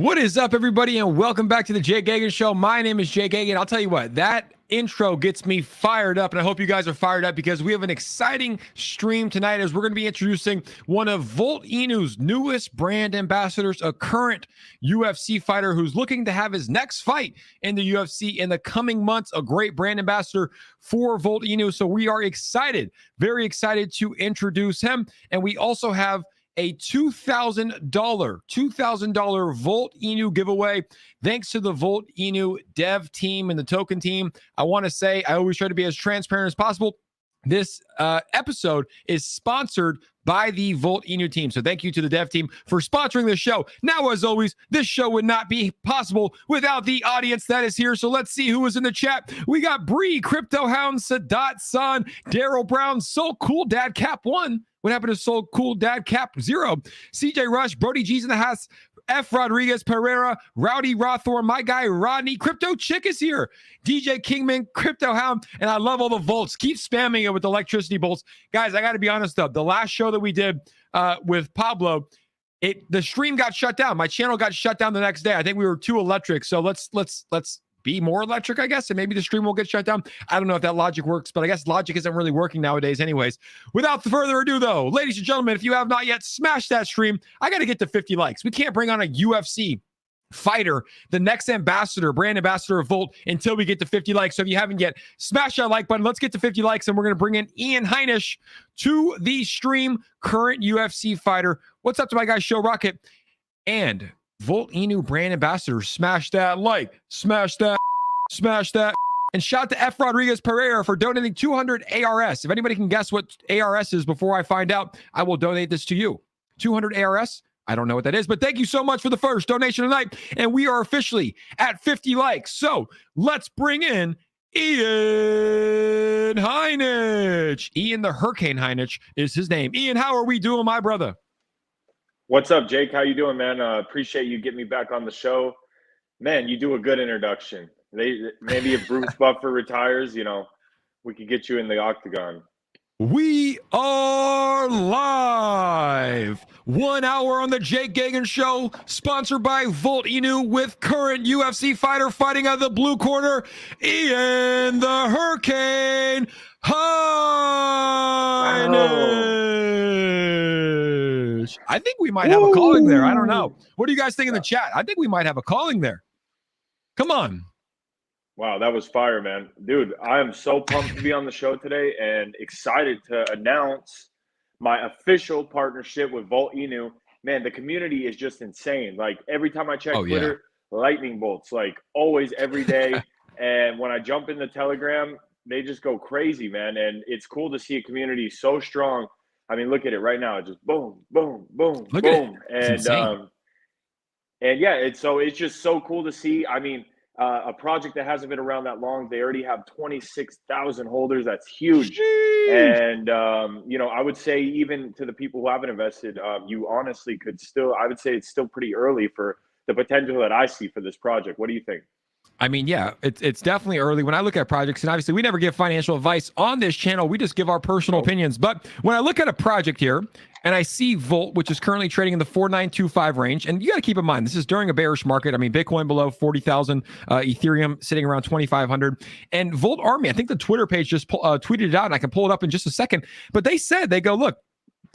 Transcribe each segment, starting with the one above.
What is up, everybody, and welcome back to the Jake Gagan Show. My name is Jake Gagan. I'll tell you what, that intro gets me fired up, and I hope you guys are fired up because we have an exciting stream tonight as we're going to be introducing one of Volt Inu's newest brand ambassadors, a current UFC fighter who's looking to have his next fight in the UFC in the coming months, a great brand ambassador for Volt Inu. So we are excited, very excited to introduce him, and we also have a $2,000 Volt Inu giveaway thanks to the Volt Inu dev team and the token team. I want to say I always try to be as transparent as possible. This episode is sponsored by the Volt Inu team. So thank you to the dev team for sponsoring this show. Now, as always, this show would not be possible without the audience that is here. So let's see who is in the chat. We got Bree, 𝗪𝗡𝗖𝗧𝗧, Daryl Brown, So Cool Dad Cap 1. What happened to So Cool Dad Cap 0? CJ Rush, Brody G's in the house, F. Rodriguez Pereira, Rowdy Rothorn, my guy Rodney, Crypto Chick is here, DJ Kingman, Crypto Hound, and I love all the volts. Keep spamming it with electricity bolts. Guys, I got to be honest though, the last show that we did with Pablo, the stream got shut down. My channel got shut down the next day. I think we were too electric. So let's be more electric, I guess, and maybe the stream will get shut down. I don't know if that logic works, but I guess logic isn't really working nowadays anyways. Without further ado, though, ladies and gentlemen, if you have not yet smashed that stream, I got to get to 50 likes. We can't bring on a UFC fighter, the next ambassador, brand ambassador of Volt, until we get to 50 likes. So if you haven't yet, smash that like button. Let's get to 50 likes, and we're going to bring in Ian Heinesch to the stream, current UFC fighter. What's up to my guy, Show Rocket? And Volt Inu brand ambassador, smash that like, smash that, and shout out to F. Rodriguez Pereira for donating 200 ARS. If anybody can guess what ARS is before I find out, I will donate this to you. 200 ARS? I don't know what that is, but thank you so much for the first donation tonight, and we are officially at 50 likes. So let's bring in Ian Heineck. Ian the Hurricane Heinesch is his name. Ian, how are we doing, my brother? What's up, Jake? How you doing, man? Appreciate you getting me back on the show. Man, you do a good introduction. Maybe if Bruce Buffer retires, we could get you in the octagon. We are live. 1 hour on the Jake Gagan Show, sponsored by Volt Inu, with current UFC fighter fighting out of the blue corner, Ian the Hurricane Heinesch. I think we might have a calling there. I don't know. What do you guys think in the chat? I think we might have a calling there. Come on. Wow, that was fire, man. Dude, I am so pumped to be on the show today and excited to announce my official partnership with Volt Inu. Man, the community is just insane. Like, every time I check Twitter, lightning bolts, like always, every day. And when I jump in the Telegram, they just go crazy, man. And it's cool to see a community so strong. I mean, look at it right now. It's just boom, boom, boom, look boom. And yeah, it's just so cool to see. I mean, a project that hasn't been around that long, they already have 26,000 holders. That's huge. Jeez. And, I would say even to the people who haven't invested, you honestly could still, I would say it's still pretty early for the potential that I see for this project. What do you think? I mean, yeah, it's definitely early. When I look at projects, and obviously we never give financial advice on this channel, we just give our personal opinions. But when I look at a project here and I see Volt, which is currently trading in the 4,925 range, and you got to keep in mind, this is during a bearish market. I mean, Bitcoin below 40,000, Ethereum sitting around 2,500, and Volt Army, I think the Twitter page just tweeted it out, and I can pull it up in just a second. But they said, they go, look,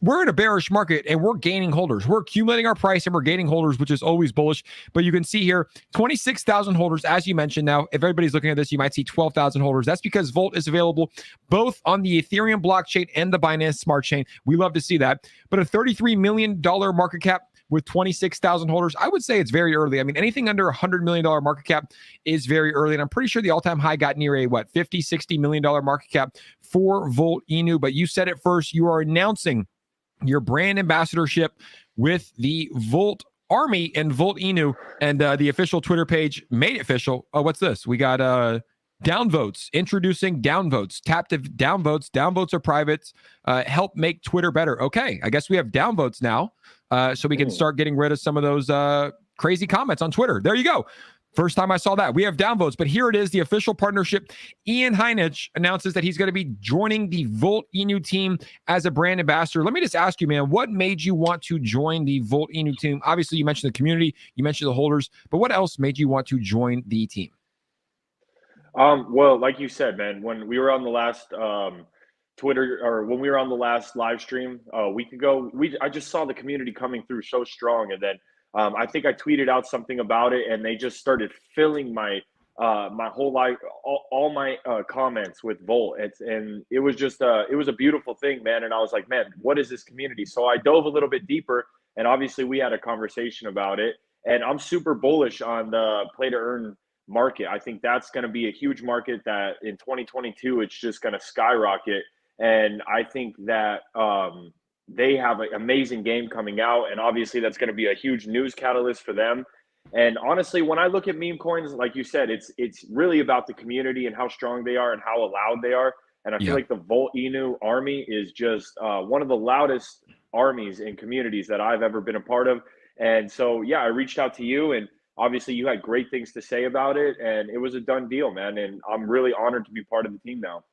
we're in a bearish market and we're gaining holders. We're accumulating our price and we're gaining holders, which is always bullish. But you can see here, 26,000 holders, as you mentioned. Now, if everybody's looking at this, you might see 12,000 holders. That's because Volt is available both on the Ethereum blockchain and the Binance Smart Chain. We love to see that. But a $33 million market cap with 26,000 holders, I would say it's very early. I mean, anything under $100 million market cap is very early. And I'm pretty sure the all-time high got near a, $50, $60 million market cap for Volt Inu. But you said it first. You are announcing your brand ambassadorship with the Volt Army and Volt Inu, and the official Twitter page made it official. Oh, what's this? We got downvotes, introducing downvotes. Tap to downvotes. Downvotes are privates. Help make Twitter better. Okay, I guess we have downvotes now, so we can start getting rid of some of those crazy comments on Twitter. There you go. First time I saw that. We have downvotes, but here it is, the official partnership. Ian Heineck announces that he's going to be joining the Volt Inu team as a brand ambassador. Let me just ask you, man, what made you want to join the Volt Inu team? Obviously, you mentioned the community, you mentioned the holders, but what else made you want to join the team? Well, like you said, man, when we were on the last Twitter, or when we were on the last live stream a week ago, I just saw the community coming through so strong, and then I think I tweeted out something about it, and they just started filling my my whole life, all my comments with Volt. And it was just it was a beautiful thing, man. And I was like, man, what is this community? So I dove a little bit deeper, and obviously we had a conversation about it. And I'm super bullish on the play to earn market. I think that's going to be a huge market that in 2022 it's just going to skyrocket. And I think that they have an amazing game coming out, and obviously that's going to be a huge news catalyst for them. And honestly, when I look at meme coins, like you said, it's really about the community and how strong they are and how loud they are. And I feel like the Volt Inu army is just one of the loudest armies and communities that I've ever been a part of. And so, yeah, I reached out to you, and obviously you had great things to say about it, and it was a done deal, man. And I'm really honored to be part of the team now.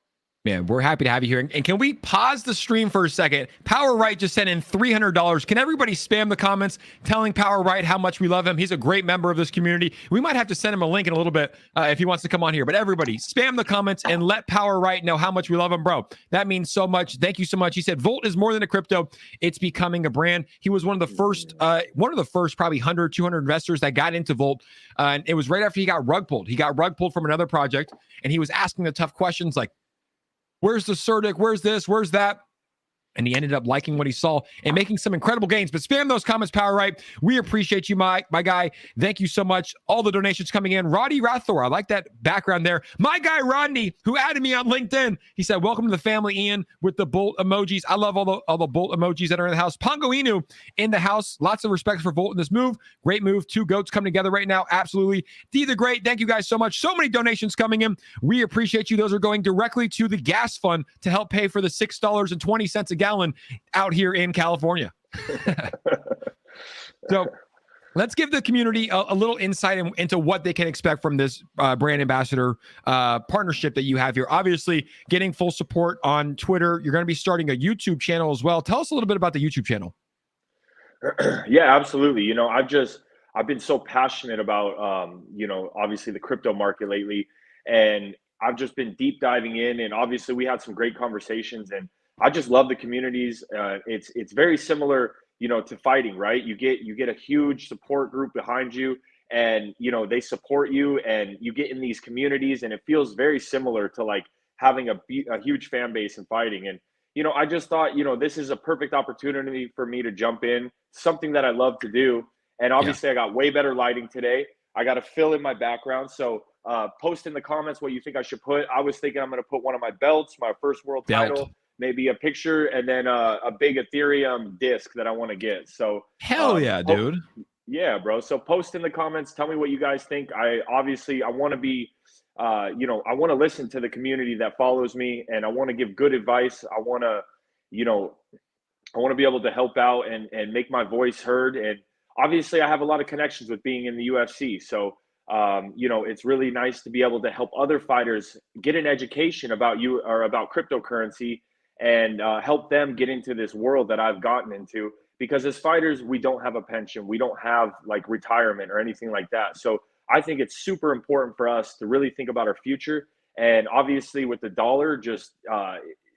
Man, we're happy to have you here. And can we pause the stream for a second? Power Right just sent in $300. Can everybody spam the comments telling Power Right how much we love him? He's a great member of this community. We might have to send him a link in a little bit if he wants to come on here. But everybody, spam the comments and let Power Right know how much we love him, bro. That means so much. Thank you so much. He said, Volt is more than a crypto. It's becoming a brand. He was one of the first probably 100, 200 investors that got into Volt. And it was right after he got rug pulled. He got rug pulled from another project, and he was asking the tough questions like, where's the 𝗪𝗧? Where's this? Where's that? And he ended up liking what he saw and making some incredible gains. But spam those comments, Power Right. We appreciate you, my guy. Thank you so much. All the donations coming in. Roddy Rathor, I like that background there. My guy, Rodney, who added me on LinkedIn. He said, welcome to the family, Ian, with the Bolt emojis. I love all the Bolt emojis that are in the house. Pongo Inu in the house. Lots of respect for Volt in this move. Great move. Two goats coming together right now. Absolutely. D the Great, thank you guys so much. So many donations coming in. We appreciate you. Those are going directly to the gas fund to help pay for the $6.20 a gallon out here in California. So let's give the community a little insight into what they can expect from this brand ambassador partnership that you have here. Obviously, getting full support on Twitter. You're going to be starting a YouTube channel as well. Tell us a little bit about the YouTube channel. Yeah, absolutely. You know, I've been so passionate about, you know, obviously the crypto market lately, and I've just been deep diving in, and obviously we had some great conversations, and I just love the communities. It's very similar, you know, to fighting, right? You get a huge support group behind you, and you know they support you, and you get in these communities, and it feels very similar to like having a huge fan base in fighting. And you know, I just thought, you know, this is a perfect opportunity for me to jump in, something that I love to do. And obviously, I got way better lighting today. I got to fill in my background, so post in the comments what you think I should put. I was thinking I'm going to put one of my belts, my first world title, maybe a picture, and then a big Ethereum disc that I want to get. So hell yeah, dude. Yeah, bro. So post in the comments. Tell me what you guys think. I want to be, you know, I want to listen to the community that follows me, and I want to give good advice. I want to, you know, I want to be able to help out and make my voice heard. And obviously I have a lot of connections with being in the UFC. So, you know, it's really nice to be able to help other fighters get an education about you or about cryptocurrency, and help them get into this world that I've gotten into. Because as fighters, we don't have a pension. We don't have like retirement or anything like that. So I think it's super important for us to really think about our future. And obviously with the dollar, just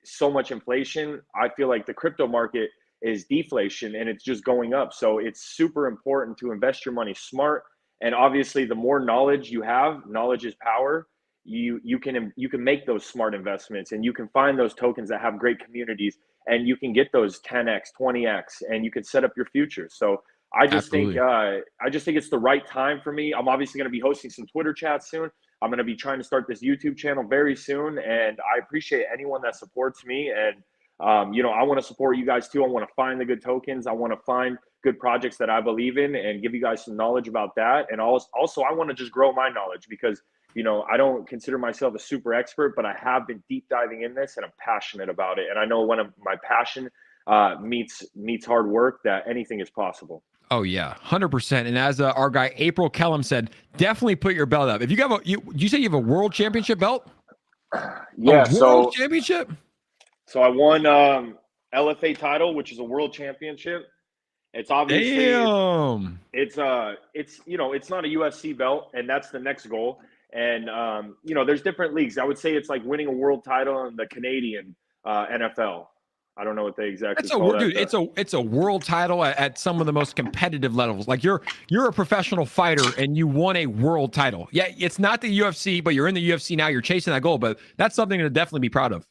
so much inflation, I feel like the crypto market is deflation and it's just going up. So it's super important to invest your money smart. And obviously the more knowledge you have, knowledge is power. You can make those smart investments, and you can find those tokens that have great communities, and you can get those 10x, 20x, and you can set up your future. So I just think it's the right time for me. I'm obviously going to be hosting some Twitter chats soon. I'm going to be trying to start this YouTube channel very soon, and I appreciate anyone that supports me. And you know, I want to support you guys too. I want to find the good tokens. I want to find good projects that I believe in and give you guys some knowledge about that. And also I want to just grow my knowledge, because you know, I don't consider myself a super expert, but I have been deep diving in this, and I'm passionate about it. And I know when my passion meets hard work, that anything is possible. Oh yeah, 100%. And as our guy April Kellum said, definitely put your belt up. If you have you say you have a world championship belt? Yeah, A world championship? so I won LFA title, which is a world championship. It's obviously Damn. it's it's not a UFC belt, and that's the next goal. And there's different leagues. I would say it's like winning a world title in the Canadian NFL. I don't know what they exactly That's a call that. dude. It's a world title at some of the most competitive levels. Like you're a professional fighter and you won a world title. Yeah, it's not the UFC, but you're in the UFC now. You're chasing that goal, but that's something to definitely be proud of.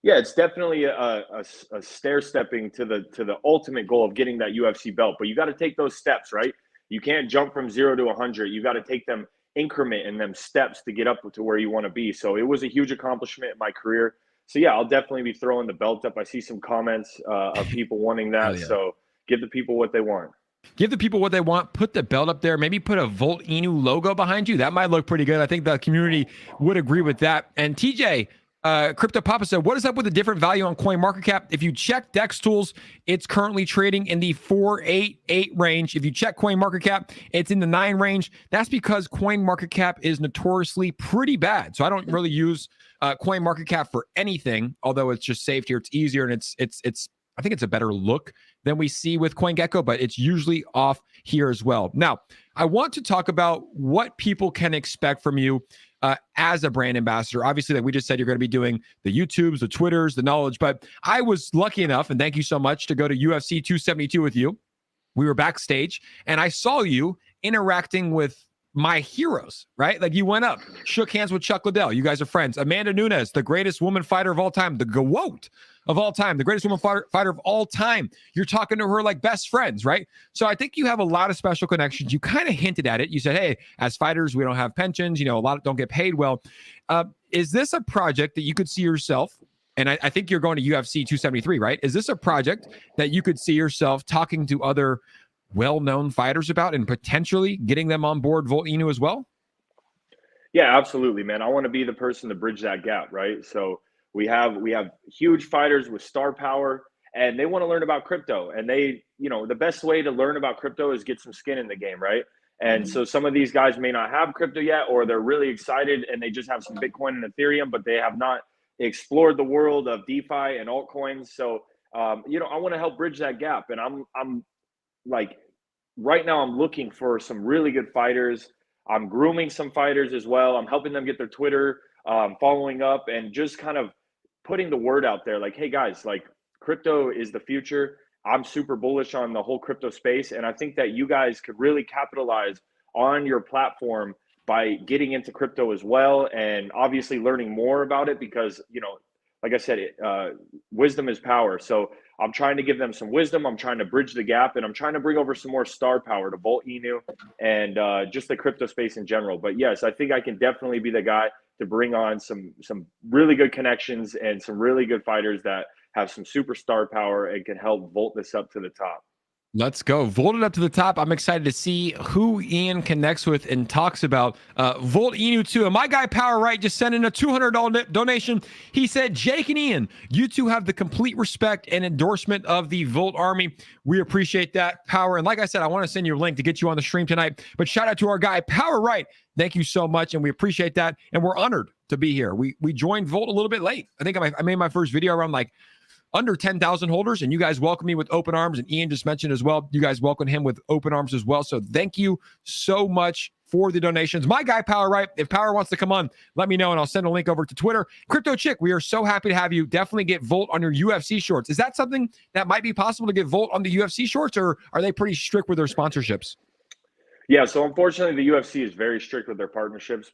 Yeah, it's definitely a stair stepping to the ultimate goal of getting that UFC belt. But you got to take those steps, right? You can't jump from 0 to 100. You got to take them increment and them steps to get up to where you want to be. So it was a huge accomplishment in my career. So yeah, I'll definitely be throwing the belt up. I see some comments of people wanting that. Yeah. So give the people what they want. Give the people what they want. Put the belt up there. Maybe put a Volt Inu logo behind you. That might look pretty good. I think the community would agree with that. And TJ, Crypto Papa said, what is up with the different value on CoinMarketCap? If you check Dex Tools, it's currently trading in the 488 range. If you check CoinMarketCap, it's in the 9 range. That's because CoinMarketCap is notoriously pretty bad. So I don't really use CoinMarketCap for anything, although it's just saved here. It's easier and it's I think it's a better look than we see with CoinGecko, but it's usually off here as well. Now, I want to talk about what people can expect from you as a brand ambassador. Obviously, like we just said, you're going to be doing the YouTubes, the Twitters, the knowledge, but I was lucky enough, and thank you so much, to go to UFC 272 with you. We were backstage, and I saw you interacting with my heroes, right? Like you went up, shook hands with Chuck Liddell. You guys are friends. Amanda Nunes, the greatest woman fighter of all time, the GOAT of all time, the greatest woman fighter of all time. You're talking to her like best friends, right? So I think you have a lot of special connections. You kind of hinted at it. You said, hey, as fighters, we don't have pensions. A lot don't get paid well. Is this a project that you could see yourself? And I think you're going to UFC 273, right? Is this a project that you could see yourself talking to other well-known fighters about and potentially getting them on board Volt Inu as well? Yeah, absolutely, man. I want to be the person to bridge that gap, right? So we have huge fighters with star power, and they want to learn about crypto. And they, the best way to learn about crypto is get some skin in the game, right? And so some of these guys may not have crypto yet, or they're really excited and they just have some Bitcoin and Ethereum, but they have not explored the world of DeFi and altcoins. So I want to help bridge that gap. And I'm like, right now I'm looking for some really good fighters. I'm grooming some fighters as well. I'm helping them get their Twitter, following up, and just kind of putting the word out there. Like, hey guys, like crypto is the future. I'm super bullish on the whole crypto space. And I think that you guys could really capitalize on your platform by getting into crypto as well. And obviously learning more about it because, like I said, wisdom is power. So I'm trying to give them some wisdom. I'm trying to bridge the gap, and I'm trying to bring over some more star power to Volt Inu and just the crypto space in general. But yes, I think I can definitely be the guy to bring on some really good connections and some really good fighters that have some superstar power and can help Volt this up to the top. Let's go. Volt it up to the top. I'm excited to see who Ian connects with and talks about. Volt Inu 2. And my guy, Power Right, just sent in a $200 donation. He said, Jake and Ian, you two have the complete respect and endorsement of the Volt Army. We appreciate that, Power. And like I said, I want to send you a link to get you on the stream tonight. But shout out to our guy, Power Right. Thank you so much, and we appreciate that. And we're honored to be here. We joined Volt a little bit late. I think I made my first video around like under 10,000 holders, and you guys welcome me with open arms. And Ian just mentioned as well, you guys welcome him with open arms as well. So thank you so much for the donations. My guy, Power Right, if Power wants to come on, let me know, and I'll send a link over to Twitter. Crypto Chick, we are so happy to have you. Definitely get Volt on your UFC shorts. Is that something that might be possible to get Volt on the UFC shorts, or are they pretty strict with their sponsorships? Yeah, so unfortunately, the UFC is very strict with their partnerships.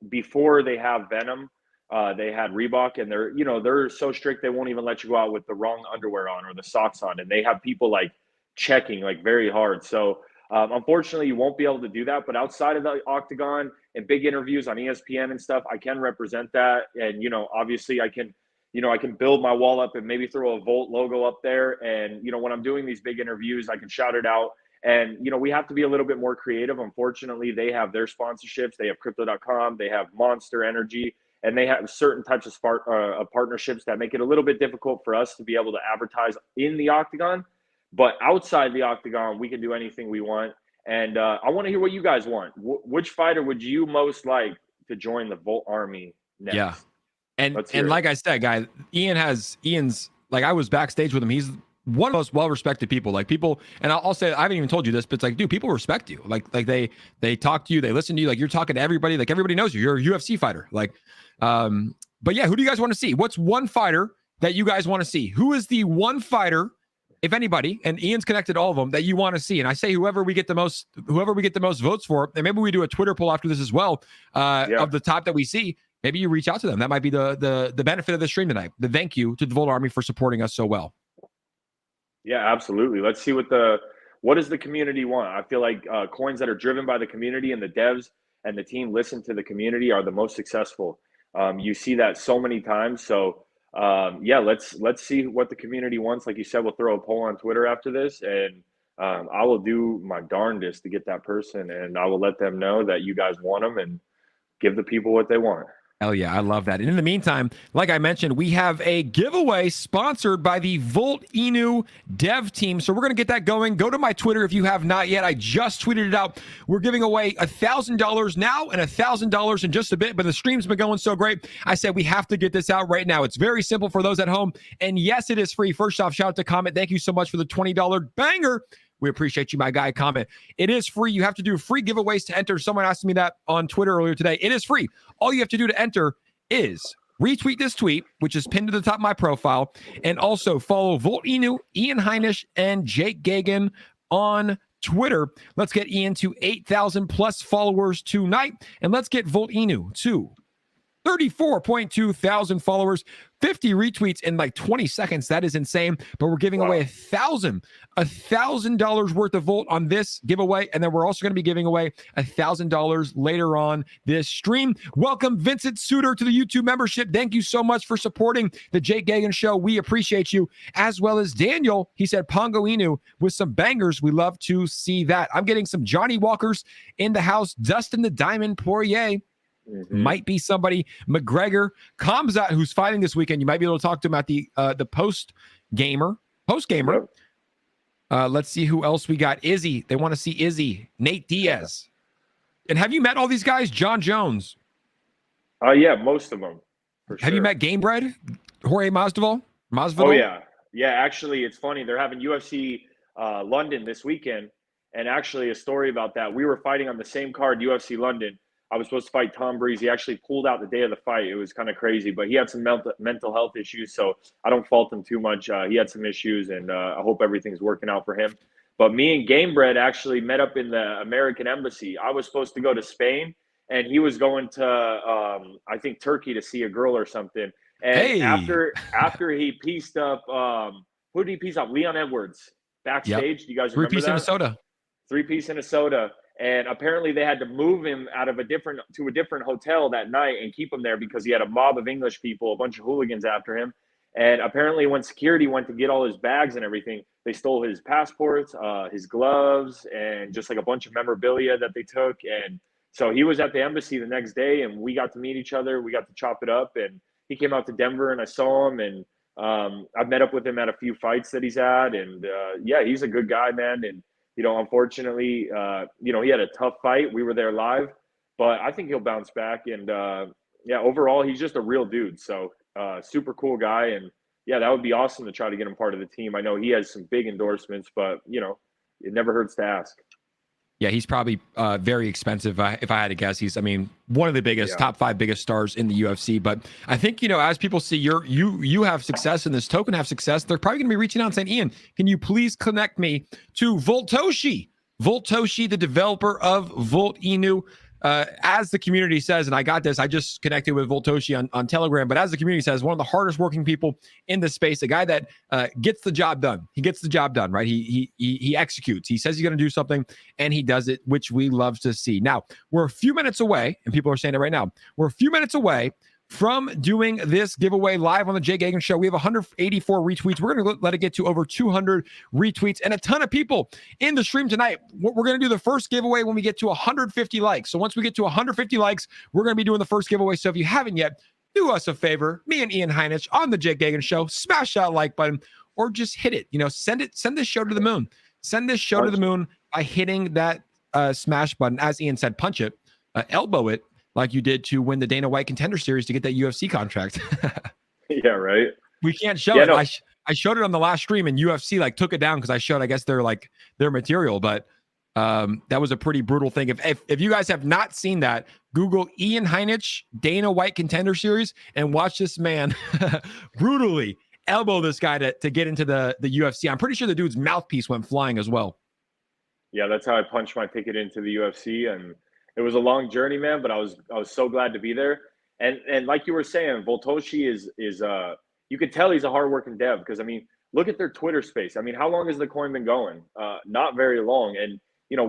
Before they have Venom, they had Reebok, and they're so strict they won't even let you go out with the wrong underwear on or the socks on, and they have people like checking like very hard. So unfortunately, you won't be able to do that. But outside of the octagon and big interviews on ESPN and stuff, I can represent that, and obviously I can build my wall up and maybe throw a Volt logo up there, and when I'm doing these big interviews, I can shout it out. And we have to be a little bit more creative. Unfortunately, they have their sponsorships. They have Crypto.com. They have Monster Energy. And they have certain types of partnerships that make it a little bit difficult for us to be able to advertise in the octagon. But outside the octagon, we can do anything we want. And I want to hear what you guys want. Which fighter would you most like to join the Volt Army next? Yeah. And like I said, guys, Ian's like, I was backstage with him. He's one of the most well-respected people. Like, people, and I'll say, I haven't even told you this, but it's like, dude, people respect you. Like they talk to you, they listen to you. Like, you're talking to everybody. Like, everybody knows you. You're a UFC fighter. Like, but yeah, who do you guys want to see? What's one fighter that you guys want to see? Who is the one fighter, if anybody, and Ian's connected all of them, that you want to see? And I say whoever we get the most votes for, and maybe we do a Twitter poll after this as well, of the top that we see. Maybe you reach out to them. That might be the benefit of the stream tonight. The thank you to the Volt Army for supporting us so well. Yeah, absolutely. Let's see what does the community want. I feel like coins that are driven by the community and the devs and the team listen to the community are the most successful. You see that so many times. So yeah, let's see what the community wants. Like you said, we'll throw a poll on Twitter after this, and I will do my darndest to get that person, and I will let them know that you guys want them and give the people what they want. Hell yeah, I love that. And in the meantime, like I mentioned, we have a giveaway sponsored by the Volt Inu dev team. So we're going to get that going. Go to my Twitter if you have not yet. I just tweeted it out. We're giving away $1,000 now and $1,000 in just a bit, but the stream's been going so great. I said we have to get this out right now. It's very simple for those at home. And yes, it is free. First off, shout out to Comment. Thank you so much for the $20 banger. We appreciate you, my guy. Comment. It is free. You have to do free giveaways to enter. Someone asked me that on Twitter earlier today. It is free. All you have to do to enter is retweet this tweet, which is pinned to the top of my profile, and also follow Volt Inu, Ian Heinesch, and Jake Gagan on Twitter. Let's get Ian to 8,000 plus followers tonight, and let's get Volt Inu to 34.2 thousand followers, 50 retweets in like 20 seconds. That is insane. But we're giving away $1,000 worth of Volt on this giveaway. And then we're also going to be giving away $1,000 later on this stream. Welcome Vincent Suter to the YouTube membership. Thank you so much for supporting the Jake Gagan Show. We appreciate you, as well as Daniel. He said Pongo Inu with some bangers. We love to see that. I'm getting some Johnny Walkers in the house. Dustin the Diamond Poirier. Might be somebody. McGregor, Kamzat, who's fighting this weekend. You might be able to talk to him at the post gamer. Let's see who else we got. Izzy. They want to see Izzy. Nate Diaz. And have you met all these guys? John Jones. Yeah, most of them. Have you met Gamebred? Jorge Masvidal? Oh yeah. Yeah, actually, it's funny. They're having UFC London this weekend. And actually, a story about that. We were fighting on the same card, UFC London. I was supposed to fight Tom Breeze. He actually pulled out the day of the fight. It was kind of crazy, but he had some mental health issues, so I don't fault him too much. He had some issues, and I hope everything's working out for him. But me and Gamebred actually met up in the American Embassy. I was supposed to go to Spain, and he was going to, I think, Turkey to see a girl or something. And after he pieced up, who did he piece up? Leon Edwards backstage. Do you guys remember that? 3-piece and a soda. 3-piece and a soda. And apparently they had to move him to a different hotel that night and keep him there because he had a mob of English people, a bunch of hooligans after him. And apparently when security went to get all his bags and everything, they stole his passports, his gloves, and just like a bunch of memorabilia that they took. And so he was at the embassy the next day, and we got to meet each other. We got to chop it up, and he came out to Denver, and I saw him, and I've met up with him at a few fights that he's had. And yeah, he's a good guy, man. And unfortunately, he had a tough fight. We were there live, but I think he'll bounce back. And yeah, overall, he's just a real dude. So super cool guy. And yeah, that would be awesome to try to get him part of the team. I know he has some big endorsements, but it never hurts to ask. Yeah, he's probably very expensive. If I had to guess, he's, one of the biggest, top 5 biggest stars in the UFC. But I think, as people see you have success and this token have success, they're probably going to be reaching out and saying, Ian, can you please connect me to Voltoshi? Voltoshi, the developer of Volt Inu. As the community says, and I got this, I just connected with Voltoshi on Telegram, but as the community says, one of the hardest working people in this space, a guy that gets the job done. He gets the job done, right? He executes. He says he's going to do something, and he does it, which we love to see. Now, we're a few minutes away, and people are saying it right now. We're a few minutes away from doing this giveaway live on the Jay Gagan Show. We have 184 retweets. We're going to let it get to over 200 retweets and a ton of people in the stream tonight. We're going to do the first giveaway when we get to 150 likes. So once we get to 150 likes, we're going to be doing the first giveaway. So if you haven't yet, do us a favor, me and Ian Heinesch on the Jay Gagan Show, smash that like button. or just hit it. Send this show to the moon. Send this show to the moon by hitting that smash button. As Ian said, punch it, elbow it like you did to win the Dana White Contender Series to get that UFC contract. Yeah, right. We can't show it. No. I showed it on the last stream, and UFC took it down because I showed, I guess, their material. But that was a pretty brutal thing. If you guys have not seen that, Google Ian Heineck Dana White Contender Series and watch this man brutally elbow this guy to get into the UFC. I'm pretty sure the dude's mouthpiece went flying as well. Yeah, that's how I punched my ticket into the UFC, and it was a long journey, man. But I was so glad to be there. And like you were saying, 𝗪𝗧𝗛𝗧 is you could tell he's a hardworking dev, because I mean, look at their Twitter space. I mean, how long has the coin been going? Not very long. And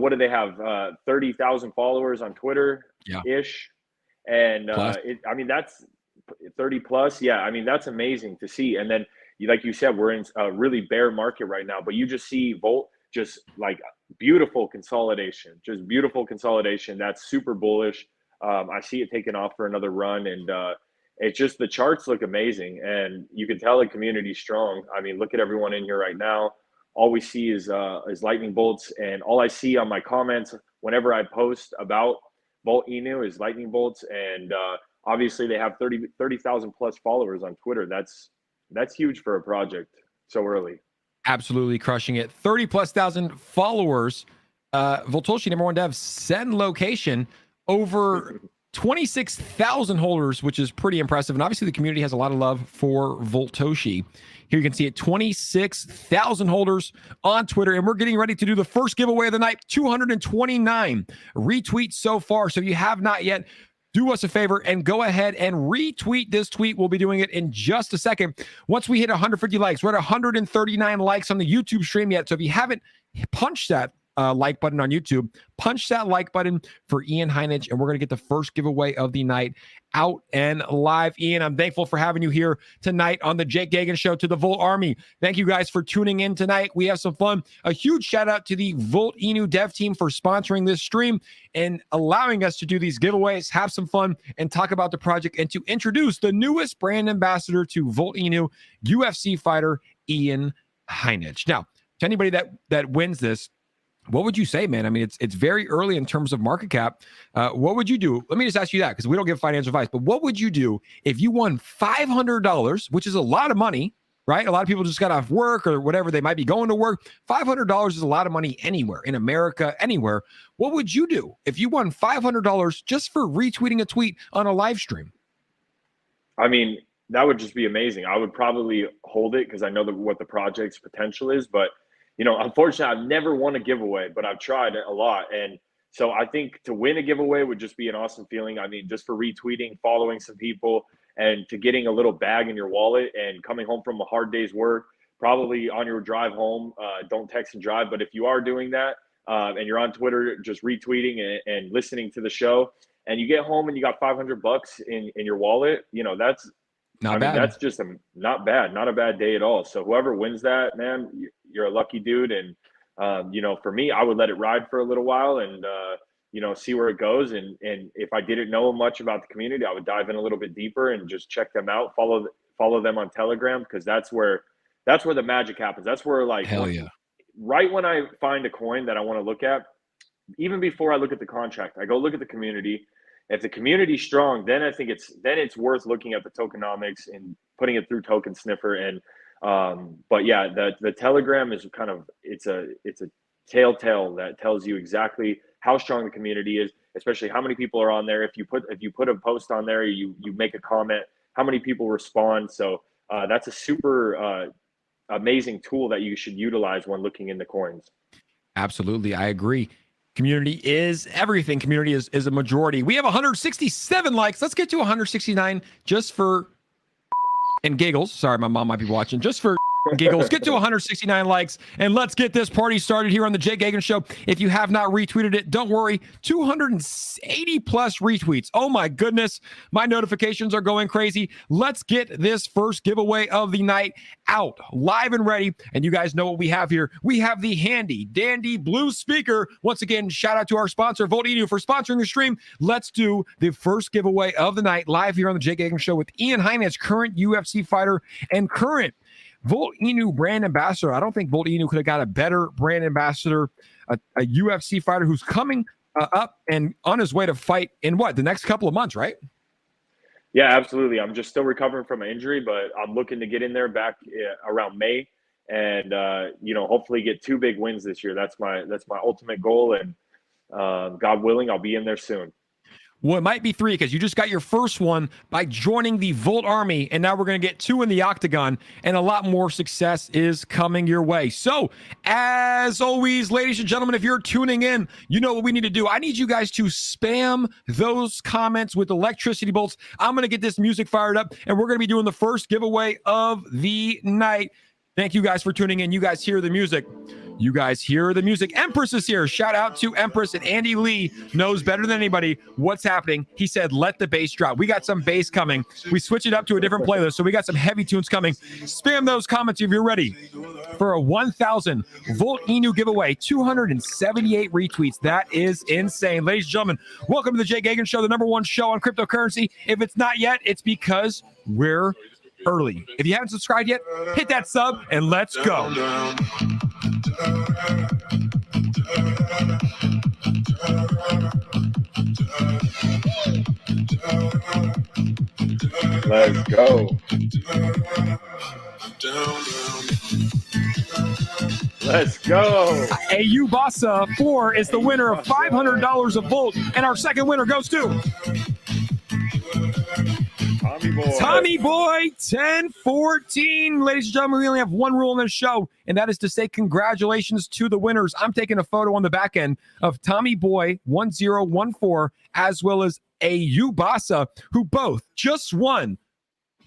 what do they have? 30,000 followers on Twitter ish. And that's 30 plus. Yeah, I mean, that's amazing to see. And then, like you said, we're in a really bear market right now, but you just see Volt just beautiful consolidation, That's super bullish. I see it taking off for another run, and it's just, the charts look amazing, and you can tell the community's strong. I mean, look at everyone in here right now. All we see is lightning bolts, and all I see on my comments whenever I post about Volt Inu is lightning bolts, and obviously they have 30,000 plus followers on Twitter. That's huge for a project so early. Absolutely crushing it. 30 plus thousand followers. 𝗪𝗧𝗛𝗧, number one dev, send location, over 26,000 holders, which is pretty impressive. And obviously the community has a lot of love for 𝗪𝗪𝗧𝗛. Here you can see it, 26,000 holders on Twitter. And we're getting ready to do the first giveaway of the night, 229 retweets so far. So if you have not yet, do us a favor and go ahead and retweet this tweet. We'll be doing it in just a second. Once we hit 150 likes, we're at 139 likes on the YouTube stream yet. So if you haven't punched that like button on YouTube, punch that like button for Ian Heineck, and we're going to get the first giveaway of the night out and live. Ian, I'm thankful for having you here tonight on the Jake Gagan Show, to the Volt Army. Thank you guys for tuning in tonight. We have some fun. A huge shout out to the Volt Inu dev team for sponsoring this stream and allowing us to do these giveaways, have some fun, and talk about the project, and to introduce the newest brand ambassador to Volt Inu, UFC fighter Ian Heineck. Now, to anybody that wins this, what would you say, man? I mean, it's very early in terms of market cap. What would you do? Let me just ask you that, because we don't give financial advice, but what would you do if you won $500, which is a lot of money, right? A lot of people just got off work or whatever. They might be going to work. $500 is a lot of money anywhere, in America, anywhere. What would you do if you won $500 just for retweeting a tweet on a live stream? I mean, that would just be amazing. I would probably hold it because I know what the project's potential is, but unfortunately, I've never won a giveaway, but I've tried a lot. And so I think to win a giveaway would just be an awesome feeling. I mean, just for retweeting, following some people, and to getting a little bag in your wallet and coming home from a hard day's work, probably on your drive home. Don't text and drive. But if you are doing that and you're on Twitter, just retweeting and listening to the show, and you get home and you got $500 in your wallet, that's not bad. That's just not bad, not a bad day at all. So whoever wins that, man, you're a lucky dude. And, for me, I would let it ride for a little while and, see where it goes. And if I didn't know much about the community, I would dive in a little bit deeper and just check them out, follow them on Telegram, because that's where the magic happens. That's where, hell yeah. Right when I find a coin that I want to look at, even before I look at the contract, I go look at the community. If the community's strong, then I think it's worth looking at the tokenomics and putting it through Token Sniffer. And but yeah, the Telegram is kind of it's a telltale that tells you exactly how strong the community is, especially how many people are on there. If you put a post on there, you make a comment, how many people respond. So that's a super amazing tool that you should utilize when looking into coins. Absolutely, I agree. Community is everything. Community is a majority. We have 167 likes. Let's get to 169 just for and giggles. Sorry, my mom might be watching. Just for giggles. Get to 169 likes and let's get this party started here on the Jake Gagan Show. If you have not retweeted it, don't worry. 280 plus retweets. Oh my goodness. My notifications are going crazy. Let's get this first giveaway of the night out, live and ready. And you guys know what we have here. We have the handy dandy blue speaker. Once again, shout out to our sponsor, Volt Inu, for sponsoring the stream. Let's do the first giveaway of the night live here on the Jake Hagan Show with Ian Heineck, current UFC fighter and current Volt Inu brand ambassador. I don't think Volt Inu could have got a better brand ambassador, a UFC fighter who's coming up and on his way to fight in the next couple of months, right? Yeah, absolutely. I'm just still recovering from an injury, but I'm looking to get in there back around May, and hopefully get 2 big wins this year. That's my ultimate goal, and God willing, I'll be in there soon. Well, it might be 3 because you just got your first one by joining the Volt Army, and now we're going to get 2 in the octagon, and a lot more success is coming your way. So, as always, ladies and gentlemen, if you're tuning in, you know what we need to do. I need you guys to spam those comments with electricity bolts. I'm going to get this music fired up, and we're going to be doing the first giveaway of the night. Thank you guys for tuning in. You guys hear the music. You guys hear the music. Empress is here. Shout out to Empress, and Andy Lee knows better than anybody what's happening. He said, let the bass drop. We got some bass coming. We switch it up to a different playlist, so we got some heavy tunes coming. Spam those comments if you're ready for a 1,000 Volt Inu giveaway. 278 retweets. That is insane. Ladies and gentlemen, welcome to the Jake Hagan Show, the #1 show on cryptocurrency. If it's not yet, it's because we're early. If you haven't subscribed yet, hit that sub and let's go. Let's go. Let's go. 𝗖𝗢𝗪𝗧 is the winner of $500 of Volt, and our second winner goes to Tommy Boy 1014. Ladies and gentlemen, we only have one rule in this show, and that is to say congratulations to the winners. I'm taking a photo on the back end of Tommy Boy 1014 as well as 𝗖𝗢𝗪𝗧, who both just won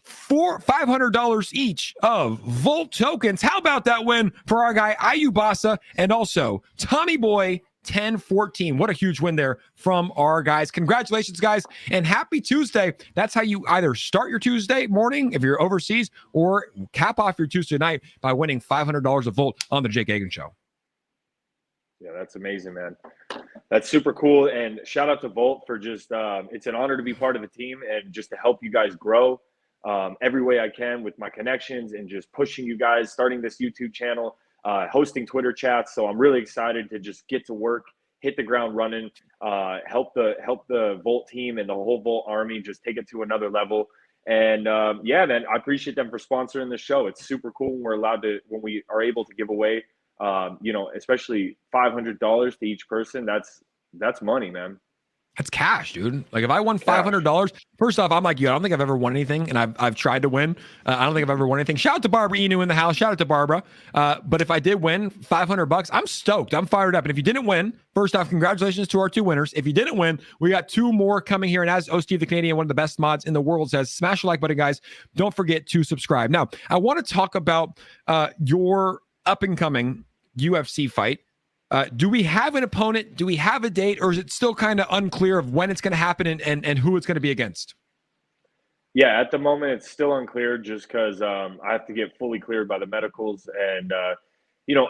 $500 each of Volt tokens. How about that win for our guy 𝗖𝗢𝗪𝗧 and also Tommy Boy 1014. What a huge win there from our guys. Congratulations, guys, and happy Tuesday. That's how you either start your Tuesday morning if you're overseas, or cap off your Tuesday night by winning $500 of Volt on the Jake Hagan Show. Yeah, that's amazing, man. That's super cool. And shout out to Volt for just, it's an honor to be part of the team and just to help you guys grow every way I can with my connections and just pushing you guys, starting this YouTube channel, hosting Twitter chats. So I'm really excited to just get to work, hit the ground running, help the Volt team and the whole Volt Army just take it to another level. And yeah, man, I appreciate them for sponsoring the show. It's super cool when we are able to give away, especially $500 to each person. That's money, man. That's cash, dude. Like if I won $500, first off, I'm like you. I don't think I've ever won anything, and I've tried to win. I don't think I've ever won anything. Shout out to Barbara Inu in the house. Shout out to Barbara. But if I did win $500, I'm stoked. I'm fired up. And if you didn't win, first off, congratulations to our 2 winners. If you didn't win, we got 2 more coming here. And as Steve the Canadian, one of the best mods in the world, says, smash the like button, guys. Don't forget to subscribe. Now, I want to talk about your up and coming UFC fight. Do we have an opponent? Do we have a date? Or is it still kind of unclear of when it's going to happen and who it's going to be against? Yeah, at the moment, it's still unclear just because I have to get fully cleared by the medicals. And,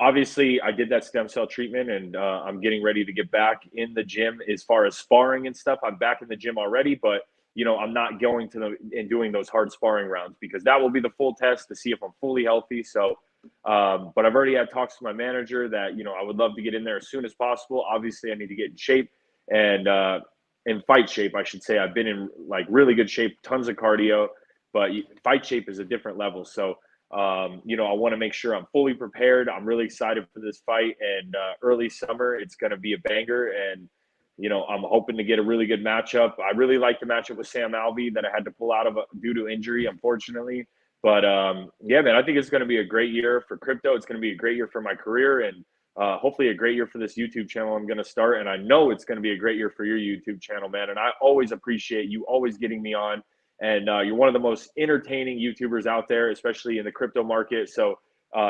obviously I did that stem cell treatment and I'm getting ready to get back in the gym as far as sparring and stuff. I'm back in the gym already, but, I'm not going to and doing those hard sparring rounds because that will be the full test to see if I'm fully healthy. So, but I've already had talks to my manager that, I would love to get in there as soon as possible. Obviously I need to get in shape and, in fight shape, I should say. I've been in like really good shape, tons of cardio, but fight shape is a different level. So, I want to make sure I'm fully prepared. I'm really excited for this fight, and early summer, it's going to be a banger. And, I'm hoping to get a really good matchup. I really like the matchup with Sam Alvey that I had to pull out of due to injury, unfortunately. But yeah, man, I think it's going to be a great year for crypto. It's going to be a great year for my career, and hopefully a great year for this YouTube channel I'm going to start. And I know it's going to be a great year for your YouTube channel, man. And I always appreciate you always getting me on. And you're one of the most entertaining YouTubers out there, especially in the crypto market. So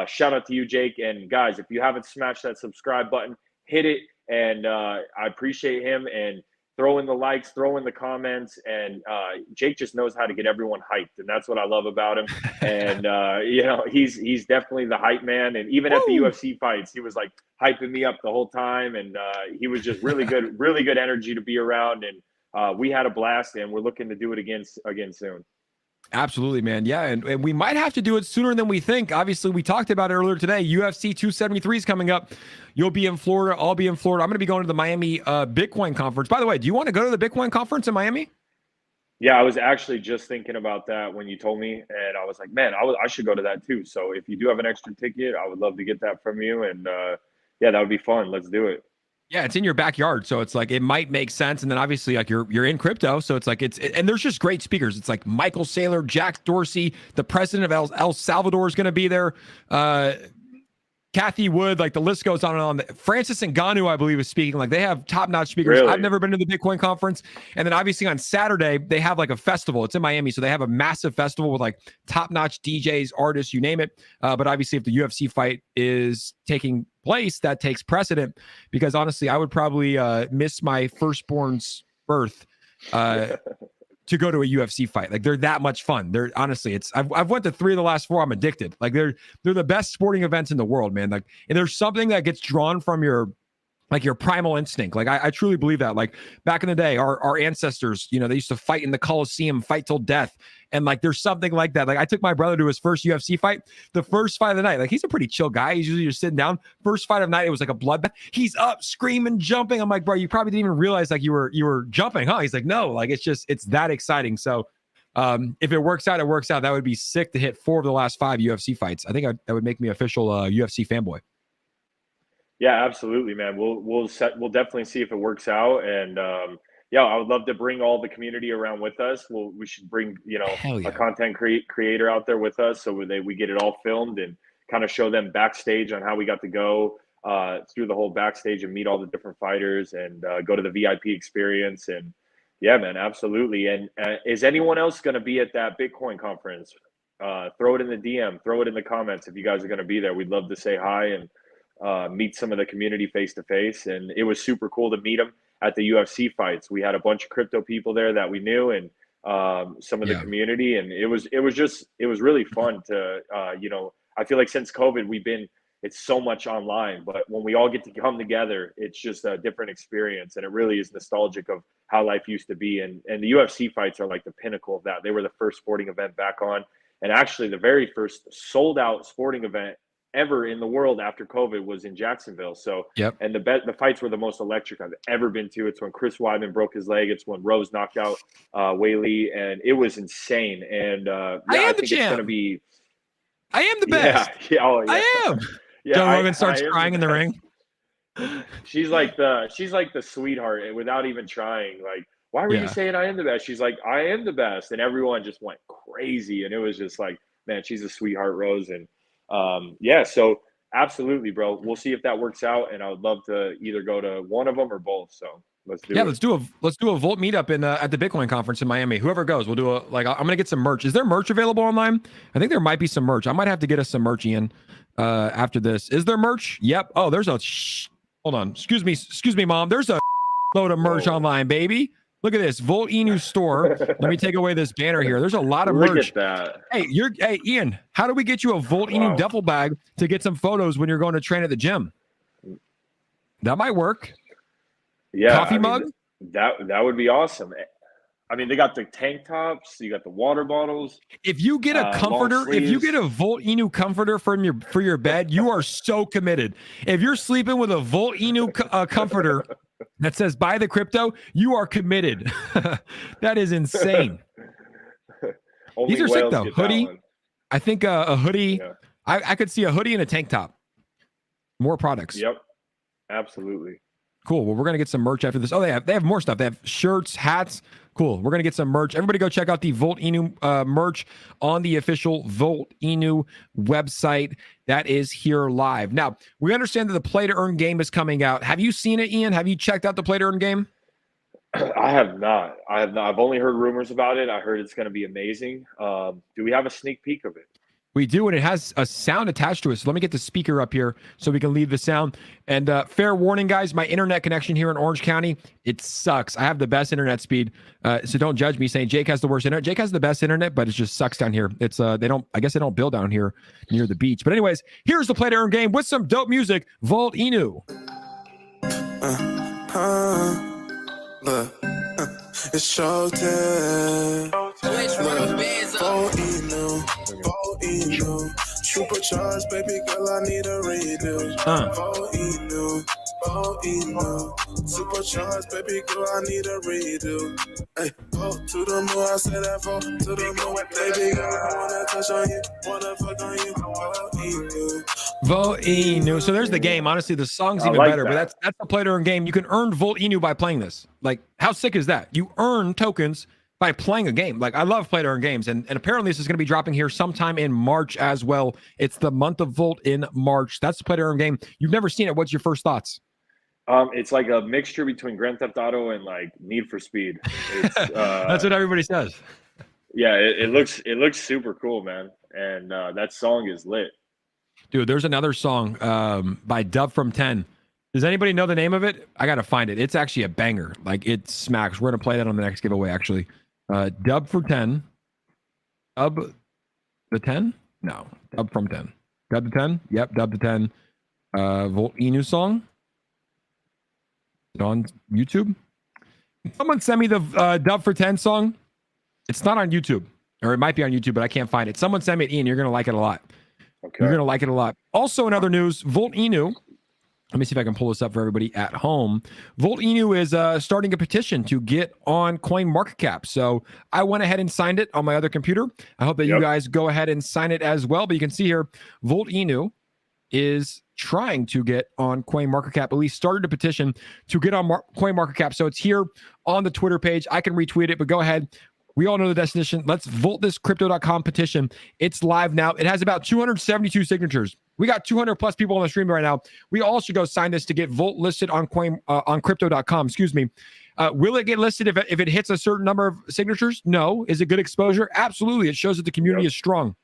shout out to you, Jake. And guys, if you haven't smashed that subscribe button, hit it. And I appreciate him. And throw in the likes, throw in the comments, and Jake just knows how to get everyone hyped, and that's what I love about him. And he's definitely the hype man. And even at the UFC fights, he was like hyping me up the whole time, and he was just really good energy to be around. And we had a blast, and we're looking to do it again soon. Absolutely, man. Yeah, and we might have to do it sooner than we think. Obviously, we talked about it earlier today. UFC 273 is coming up. You'll be in Florida. I'll be in Florida. I'm going to be going to the Miami Bitcoin conference. By the way, do you want to go to the Bitcoin conference in Miami? Yeah, I was actually just thinking about that when you told me, and I was like, man, I should go to that too. So if you do have an extra ticket, I would love to get that from you. And yeah, that would be fun. Let's do it. Yeah, it's in your backyard, so it's like it might make sense. And then obviously, like you're in crypto, so it's like and there's just great speakers. It's like Michael Saylor, Jack Dorsey, the president of El Salvador is going to be there. Kathy Wood, like the list goes on and on. Francis Ngannou, I believe, is speaking. Like they have top-notch speakers. Really? I've never been to the Bitcoin conference. And then obviously on Saturday, they have like a festival. It's in Miami. So they have a massive festival with like top-notch DJs, artists, you name it. But obviously if the UFC fight is taking place, that takes precedent, because honestly, I would probably miss my firstborn's birth to go to a UFC fight. Like they're that much fun. They're honestly, I've went to 3 of the last 4. I'm addicted. Like they're the best sporting events in the world, man. Like, and there's something that gets drawn from your primal instinct. Like I truly believe that. Like back in the day, our ancestors, they used to fight in the Coliseum, fight till death. And like, there's something like that. Like I took my brother to his first UFC fight, the first fight of the night. Like he's a pretty chill guy. He's usually just sitting down. First fight of the night, it was like a bloodbath. He's up screaming, jumping. I'm like, bro, you probably didn't even realize like you were jumping, huh? He's like, no, like it's that exciting. So if it works out, it works out. That would be sick to hit 4 of the last 5 UFC fights. I think that would make me official UFC fanboy. Yeah, absolutely, man. We'll definitely see if it works out. And yeah, I would love to bring all the community around with us. We should bring a content creator out there with us, so we get it all filmed and kind of show them backstage on how we got to go through the whole backstage and meet all the different fighters and go to the VIP experience. And yeah, man, absolutely. And is anyone else going to be at that Bitcoin conference? Throw it in the DM, throw it in the comments if you guys are going to be there. We'd love to say hi and meet some of the community face to face. And it was super cool to meet them at the UFC fights. We had a bunch of crypto people there that we knew, and some of the community, and it was really fun to I feel like since COVID it's so much online, but when we all get to come together, it's just a different experience, and it really is nostalgic of how life used to be. And the UFC fights are like the pinnacle of that. They were the first sporting event back on, and actually the very first sold out sporting event ever in the world after COVID was in Jacksonville. So, and the fights were the most electric I've ever been to. It's when Chris Weidman broke his leg. It's when Rose knocked out Weili, and it was insane. And I think it's going to be. I am the best. Yeah. I am. Yeah, Joe Rogan starts crying in the ring. She's like the sweetheart without even trying. Like, why were you saying I am the best? She's like, I am the best, and everyone just went crazy. And it was just like, man, she's a sweetheart, Rose. And so absolutely, bro. We'll see if that works out, and I would love to either go to one of them or both. So let's do it. Let's do a Volt meetup at the Bitcoin conference in Miami. Whoever goes, we'll do I'm gonna get some merch. Is there merch available online? I think there might be some merch. I might have to get us some merch, Ian, after this. Is there merch? Yep. Oh, there's a hold on. Excuse me, mom. There's a load of merch online, baby. Look at this Volt Inu store. Let me take away this banner here. There's a lot of merch. Look at that. Hey, Ian, how do we get you a Volt Inu duffel bag to get some photos when you're going to train at the gym? That might work. Yeah. Coffee mug? That would be awesome. I mean, they got the tank tops, you got the water bottles. If you get a comforter, if you get a Volt Inu comforter for your bed, you are so committed. If you're sleeping with a Volt Inu comforter that says buy the crypto, you are committed. That is insane. These are sick though. Hoodie. I think a hoodie. Yeah. I could see a hoodie and a tank top. More products. Yep. Absolutely. Cool. Well, we're going to get some merch after this. Oh, they have more stuff. They have shirts, hats. Cool. We're going to get some merch. Everybody go check out the Volt Inu merch on the official Volt Inu website. That is here live. Now, we understand that the Play to Earn game is coming out. Have you seen it, Ian? Have you checked out the Play to Earn game? I have not. I've only heard rumors about it. I heard it's going to be amazing. Do we have a sneak peek of it? We do, and it has a sound attached to it. So let me get the speaker up here so we can leave the sound. And fair warning, guys, my internet connection here in Orange County, it sucks. I have the best internet speed, so don't judge me saying Jake has the worst internet. Jake has the best internet, but it just sucks down here. It's I guess they don't build down here near the beach. But anyways, here's the play to earn game with some dope music. Volt Inu. It's showtime. Volt Inu. Supercharged, baby girl, I need a redo. Volt Inu. Supercharged, baby girl, I need a redo. Hey, vote to the moon, I said that vote to the moon. Baby girl, I wanna touch on you, wanna fuck on you. Volt Inu. So there's the game. Honestly, the song's even better, but that's the play to earn game. You can earn Volt Inu by playing this. Like, how sick is that? You earn tokens by playing a game. Like, I love play to earn games, and apparently this is going to be dropping here sometime in March as well. It's the month of Volt in March. That's the play to earn game. You've never seen it. What's your first thoughts? It's like a mixture between Grand Theft Auto and like Need for Speed. It's, that's what everybody says. Yeah, it looks super cool, man. And that song is lit. Dude, there's another song by Dub from 10. Does anybody know the name of it? I got to find it. It's actually a banger. Like, it smacks. We're going to play that on the next giveaway, actually. Dub for 10. Dub the 10? No. Dub from 10. Dub the 10? Yep, Dub the 10. Volt Inu song. Is it on YouTube? Someone sent me the Dub for 10 song. It's not on YouTube. Or it might be on YouTube, but I can't find it. Someone sent me it, Ian. You're going to like it a lot. Okay. You're going to like it a lot. Also, in other news, Volt Inu. Let me see if I can pull this up for everybody at home. Volt Inu is starting a petition to get on CoinMarketCap. So I went ahead and signed it on my other computer. I hope that you guys go ahead and sign it as well. But you can see here, Volt Inu is trying to get on CoinMarketCap, at least started a petition to get on CoinMarketCap. So it's here on the Twitter page. I can retweet it, but go ahead. We all know the destination. Let's vote this crypto.com petition. It's live now. It has about 272 signatures. We got 200 plus people on the stream right now. We all should go sign this to get Volt listed on on crypto.com. Excuse me. Will it get listed if it hits a certain number of signatures? No. Is it good exposure? Absolutely. It shows that the community is strong.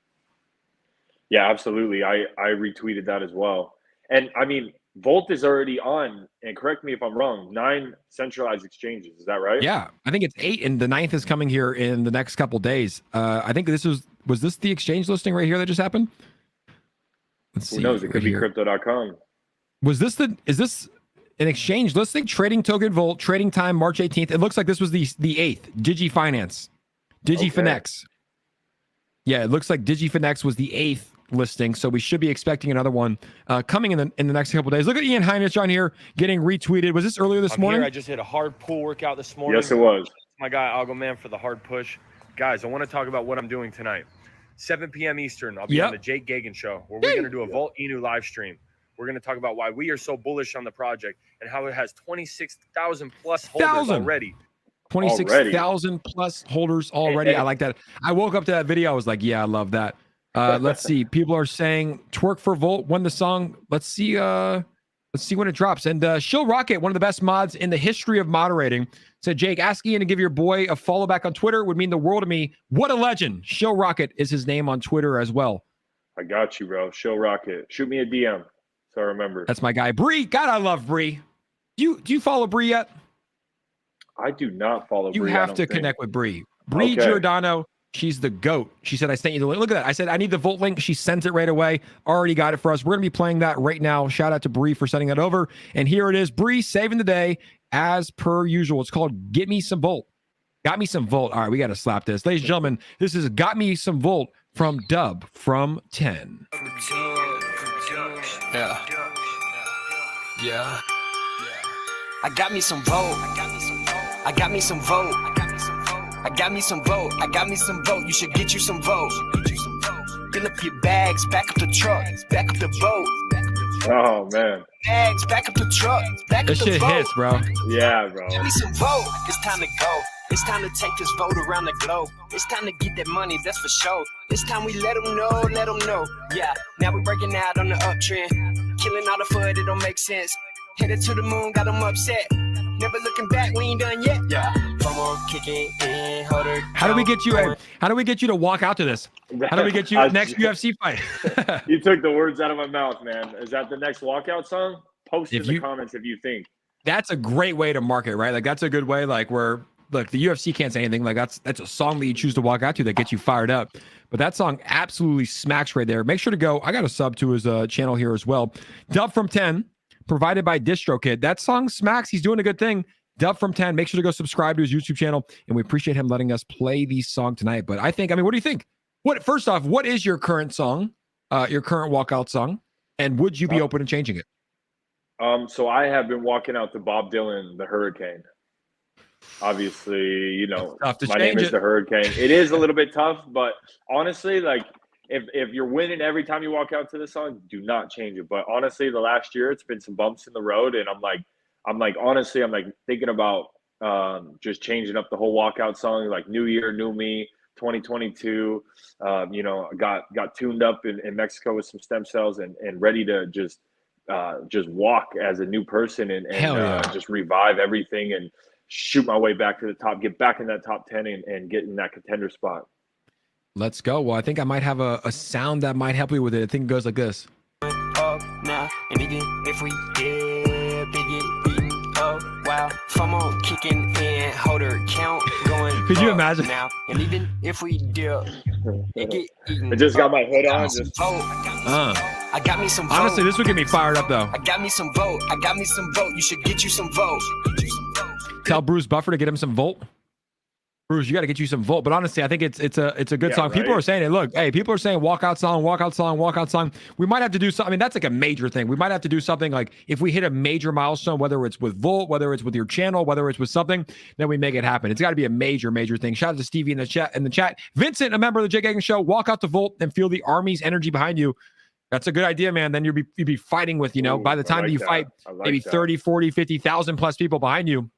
Yeah, absolutely. I retweeted that as well. And I mean, Volt is already on, and correct me if I'm wrong, 9 centralized exchanges. Is that right? Yeah, I think it's 8, and the 9th is coming here in the next couple days. I think this was this the exchange listing right here that just happened? Let's see. Who knows? It could be crypto.com. Is this an exchange listing? Trading token Volt, trading time March 18th. It looks like this was the 8th. DigiFinance. DigiFinex. Yeah, it looks like DigiFinex was the 8th listing, so we should be expecting another one coming in the next couple days. Look at Ian Heineck on here getting retweeted. Was this earlier this morning? Here. I just hit a hard pull workout this morning. Yes, it was. My guy Algo Man for the hard push. Guys, I want to talk about what I'm doing tonight. 7 p.m. Eastern, I'll be on the Jake Gagan Show, where we're going to do a Volt Inu live stream. We're going to talk about why we are so bullish on the project and how it has 26,000 plus holders already. 26,000 plus holders already. I like that. I woke up to that video. I was like, yeah, I love that. Let's see. People are saying twerk for Volt when the song. Let's see when it drops. And 𝗖𝗎𝗓𝗏, one of the best mods in the history of moderating, said, Jake, ask Ian to give your boy a follow back on Twitter would mean the world to me. What a legend. 𝗖𝗎𝗓𝗏 is his name on Twitter as well. I got you, bro. 𝗖𝗎𝗓𝗏𝗏. Shoot me a DM so I remember. That's my guy. Bree. God, I love Bree. Do you follow Bree yet? I do not follow Bree. You have to connect with Bree. Bree Giordano. She's the GOAT. She said, I sent you the link. Look at that. I said, I need the Volt link. She sends it right away. Already got it for us. We're going to be playing that right now. Shout out to Bree for sending that over. And here it is. Bree saving the day as per usual. It's called Get Me Some Volt. Got Me Some Volt. All right, we got to slap this. Ladies and gentlemen, this is Got Me Some Volt from Dub from 10. Yeah. I got me some Volt. I got me some Volt. I got me some Volt. I got me some Volt. You should get you some Volt. Fill up your bags, back up the truck, back up the boat. Oh man. Bags, back up the truck, back up the boat. This shit hits, bro. Yeah, bro. Give me some Volt. It's time to go. It's time to take this vote around the globe. It's time to get that money, that's for sure. It's time we let them know. Yeah, now we're breaking out on the uptrend. Killing all the FUD, it don't make sense. Headed to the moon, got them upset. Never looking back, we ain't done yet. Yeah. How do we get you? How do we get you to walk out to this? How do we get you next UFC fight? You took the words out of my mouth, man. Is that the next walkout song? Post in the comments if you think. That's a great way to market, right? Like that's a good way. Like where look, the UFC can't say anything. Like that's a song that you choose to walk out to that gets you fired up. But that song absolutely smacks right there. Make sure to go. I got a sub to his channel here as well. Dub from 10, provided by DistroKid. That song smacks. He's doing a good thing. Dub from 10. Make sure to go subscribe to his YouTube channel, and we appreciate him letting us play the song tonight. But I mean, what do you think? First off, what is your current song, your current walkout song, and would you be open to changing it? So I have been walking out to Bob Dylan, The Hurricane. Obviously, you know, my name is The Hurricane. It is a little bit tough, but honestly, like if you're winning every time you walk out to this song, do not change it. But honestly, the last year it's been some bumps in the road, and I'm thinking about just changing up the whole walkout song, like New Year, New Me, 2022. You know, got tuned up in Mexico with some stem cells and ready to just walk as a new person and just revive everything and shoot my way back to the top, get back in that top 10 and get in that contender spot. Let's go. Well, I think I might have a sound that might help you with it. I think it goes like this. Now, and even if we did, wow, FOMO kicking in, hold her count going. Could you imagine? Now, and even if we did, I just got my hood on. I got me some vote. Honestly, this would get me fired up though. I got me some vote. You should get you some vote. Tell Bruce Buffer to get him some Volt. Bruce, you got to get you some Volt. But honestly, I think it's a good song. Right? People are saying it. Look, hey, people are saying walkout song. We might have to do something. I mean, that's like a major thing. We might have to do something like if we hit a major milestone, whether it's with Volt, whether it's with your channel, whether it's with something, then we make it happen. It's got to be a major thing. Shout out to Stevie in the chat. Vincent, a member of the Jake Hagan Show, walk out to Volt and feel the Army's energy behind you. That's a good idea, man. Then you'd be fighting with, by the time you fight, maybe 30, 40, 50,000 plus people behind you.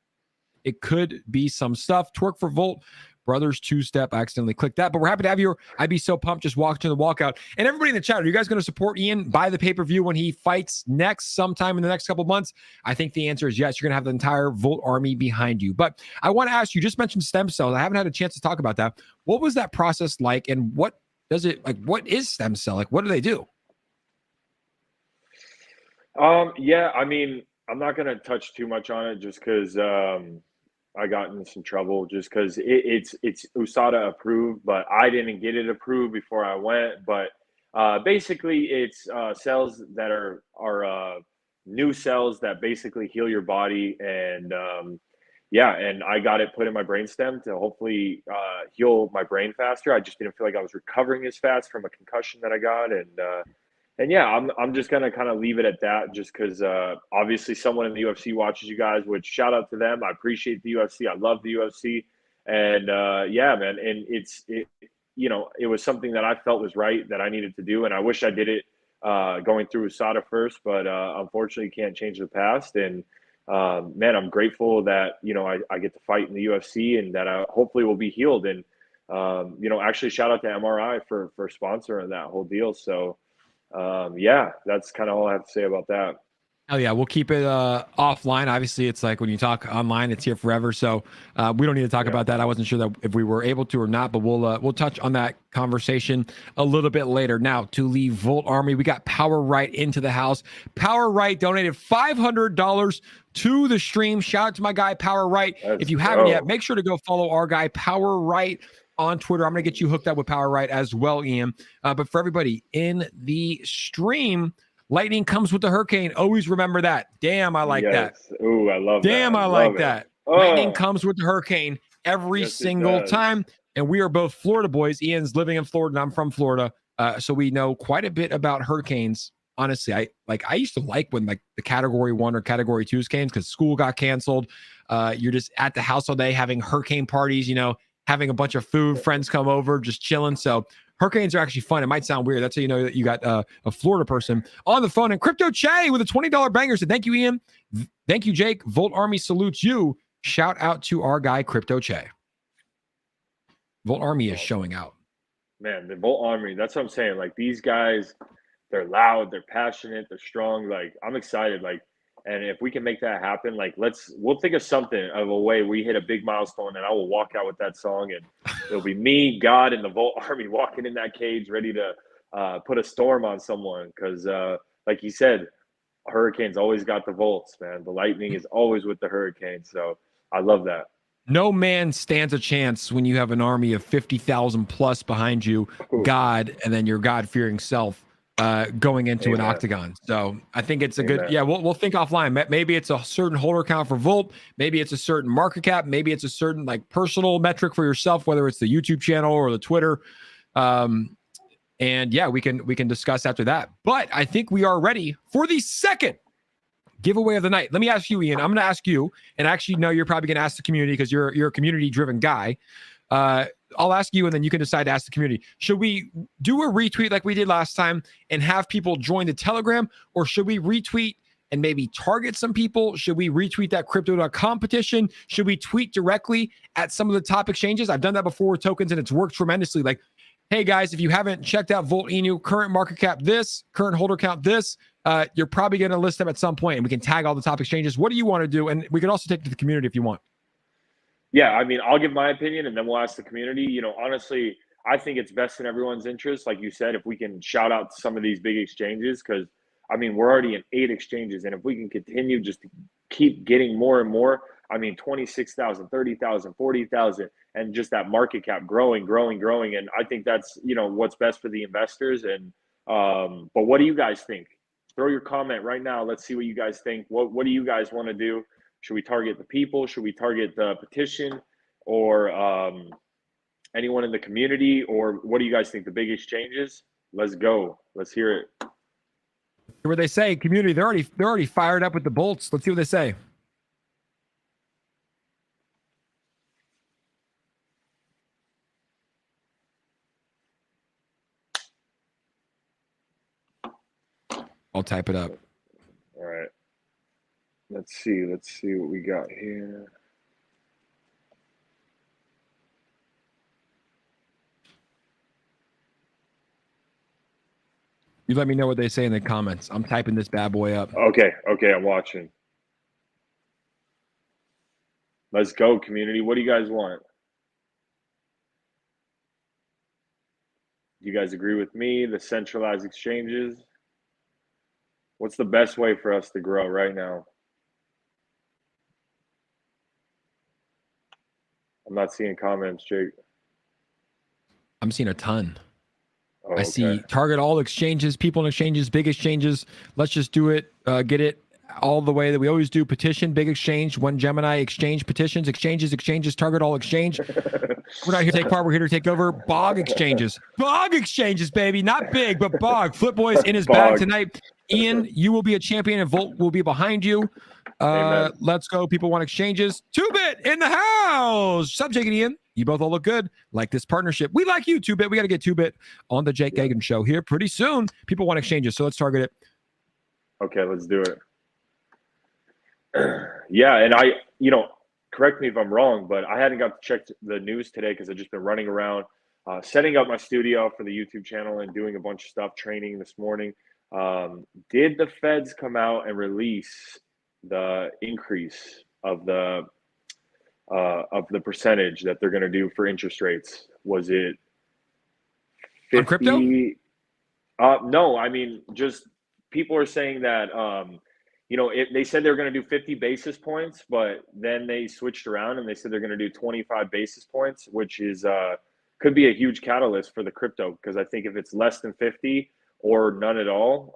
It could be some stuff. Twerk for Volt. Brothers two-step. I accidentally clicked that. But we're happy to have you. I'd be so pumped just walking to the walkout. And everybody in the chat, are you guys going to support Ian, buy the pay-per-view when he fights next sometime in the next couple of months? I think the answer is yes. You're going to have the entire Volt army behind you. But I want to ask you, just mentioned stem cells. I haven't had a chance to talk about that. What was that process like? And what is stem cell? Like, what do they do? Yeah, I mean, I'm not going to touch too much on it just because I got in some trouble just because it's USADA approved, but I didn't get it approved before I went. But basically, it's cells that are new cells that basically heal your body, and and I got it put in my brainstem to hopefully heal my brain faster. I just didn't feel like I was recovering as fast from a concussion that I got, and yeah, I'm just gonna kind of leave it at that, just because obviously someone in the UFC watches you guys. Which shout out to them. I appreciate the UFC. I love the UFC, and yeah, man. And it was something that I felt was right that I needed to do, and I wish I did it going through USADA first, but unfortunately, can't change the past. And man, I'm grateful that I get to fight in the UFC, and that I hopefully will be healed. And actually, shout out to MRI for sponsoring that whole deal. So. Yeah, that's kind of all I have to say about that. Oh yeah, we'll keep it offline. Obviously, it's like when you talk online, it's here forever. So we don't need to talk about that. I wasn't sure that if we were able to or not, but we'll touch on that conversation a little bit later. Now, to leave Volt Army, we got Power Right into the house. Power Right donated $500 to the stream. Shout out to my guy Power Right. If you haven't yet, make sure to go follow our guy Power Right on Twitter. I'm going to get you hooked up with Power Right as well, Ian. But for everybody in the stream, lightning comes with the hurricane. Always remember that. Damn, I like that. Ooh, I love that. Damn, I like that. Lightning comes with the hurricane every single time. And we are both Florida boys. Ian's living in Florida, and I'm from Florida. So we know quite a bit about hurricanes. Honestly, I used to like when like the category 1 or category 2s came because school got canceled. You're just at the house all day having hurricane parties, having a bunch of food, friends come over, just chilling. So hurricanes are actually fun. It might sound weird. That's how you know that you got a Florida person on the phone. And Crypto Che with a $20 banger said, thank you, Ian. Thank you, Jake. Volt Army salutes you. Shout out to our guy, Crypto Che. Volt Army is showing out. Man, the Volt Army, that's what I'm saying. Like, these guys, they're loud, they're passionate, they're strong. Like, I'm excited. Like, And if we can make that happen, like we'll think of something of a way we hit a big milestone, and I will walk out with that song, and it'll be me, God, and the Volt Army walking in that cage, ready to put a storm on someone. Because, like you said, Hurricanes always got the Volts, man. The Lightning is always with the Hurricanes, so I love that. No man stands a chance when you have an army of 50,000 plus behind you, God, and then your God-fearing self going into an octagon. So I think it's a good, we'll think offline. Maybe it's a certain holder count for Volt. Maybe it's a certain market cap. Maybe it's a certain like personal metric for yourself, whether it's the YouTube channel or the Twitter. And yeah, we can discuss after that. But I think we are ready for the second giveaway of the night. Let me ask you, Ian. I'm going to ask you, and actually, no, you're probably going to ask the community because you're a community-driven guy. I'll ask you, and then you can decide to ask the community. Should we do a retweet like we did last time and have people join the Telegram, or should we retweet and maybe target some people? Should we retweet that crypto.com petition? Should we tweet directly at some of the top exchanges? I've done that before with tokens, and it's worked tremendously. Like, hey, guys, if you haven't checked out Volt Inu, current market cap this, current holder count this, you're probably going to list them at some point, and we can tag all the top exchanges. What do you want to do? And we can also take it to the community if you want. Yeah, I mean, I'll give my opinion, and then we'll ask the community. You know, honestly, I think it's best in everyone's interest, like you said, if we can shout out some of these big exchanges, because, I mean, we're already in 8 exchanges, and if we can continue just to keep getting more and more, I mean, 26,000, 30,000, 40,000, and just that market cap growing. And I think that's, you know, what's best for the investors. And but what do you guys think? Throw your comment right now. Let's see what you guys think. What do you guys want to do? Should we target the people? Should we target the petition, or anyone in the community? Or what do you guys think? The big exchanges? Let's go. Let's hear it. What they say, community, they're already fired up with the bolts. Let's see what they say. I'll type it up. All right. Let's see what we got here. You let me know what they say in the comments. I'm typing this bad boy up. Okay, I'm watching. Let's go, community. What do you guys want? Do you guys agree with me? The centralized exchanges? What's the best way for us to grow right now? I'm not seeing comments, Jake. I'm seeing a ton. Oh, I see target all exchanges, people in exchanges, big exchanges. Let's just do it. Get it all the way that we always do. Petition, big exchange, one Gemini exchange, petitions, exchanges, target all exchange. We're not here to take part. We're here to take over. Bog exchanges, baby. Not big, but bog. Flip Boy's in his bag tonight. Ian, you will be a champion, and Volt will be behind you. Let's go. People want exchanges. 2-Bit in the house. Subject Ian. You both all look good. Like this partnership. We like you, 2-Bit. We got to get 2-Bit on the Jake Gagan show here pretty soon. People want exchanges, so let's target it. Okay, let's do it. Yeah, and correct me if I'm wrong, but I hadn't got to check the news today because I've just been running around, setting up my studio for the YouTube channel and doing a bunch of stuff, training this morning. Did the feds come out and release the increase of the percentage that they're going to do for interest rates? Was it 50? On crypto? No, I mean, just people are saying that, they said they were going to do 50 basis points, but then they switched around and they said they're going to do 25 basis points, which is could be a huge catalyst for the crypto, because I think if it's less than 50 or none at all,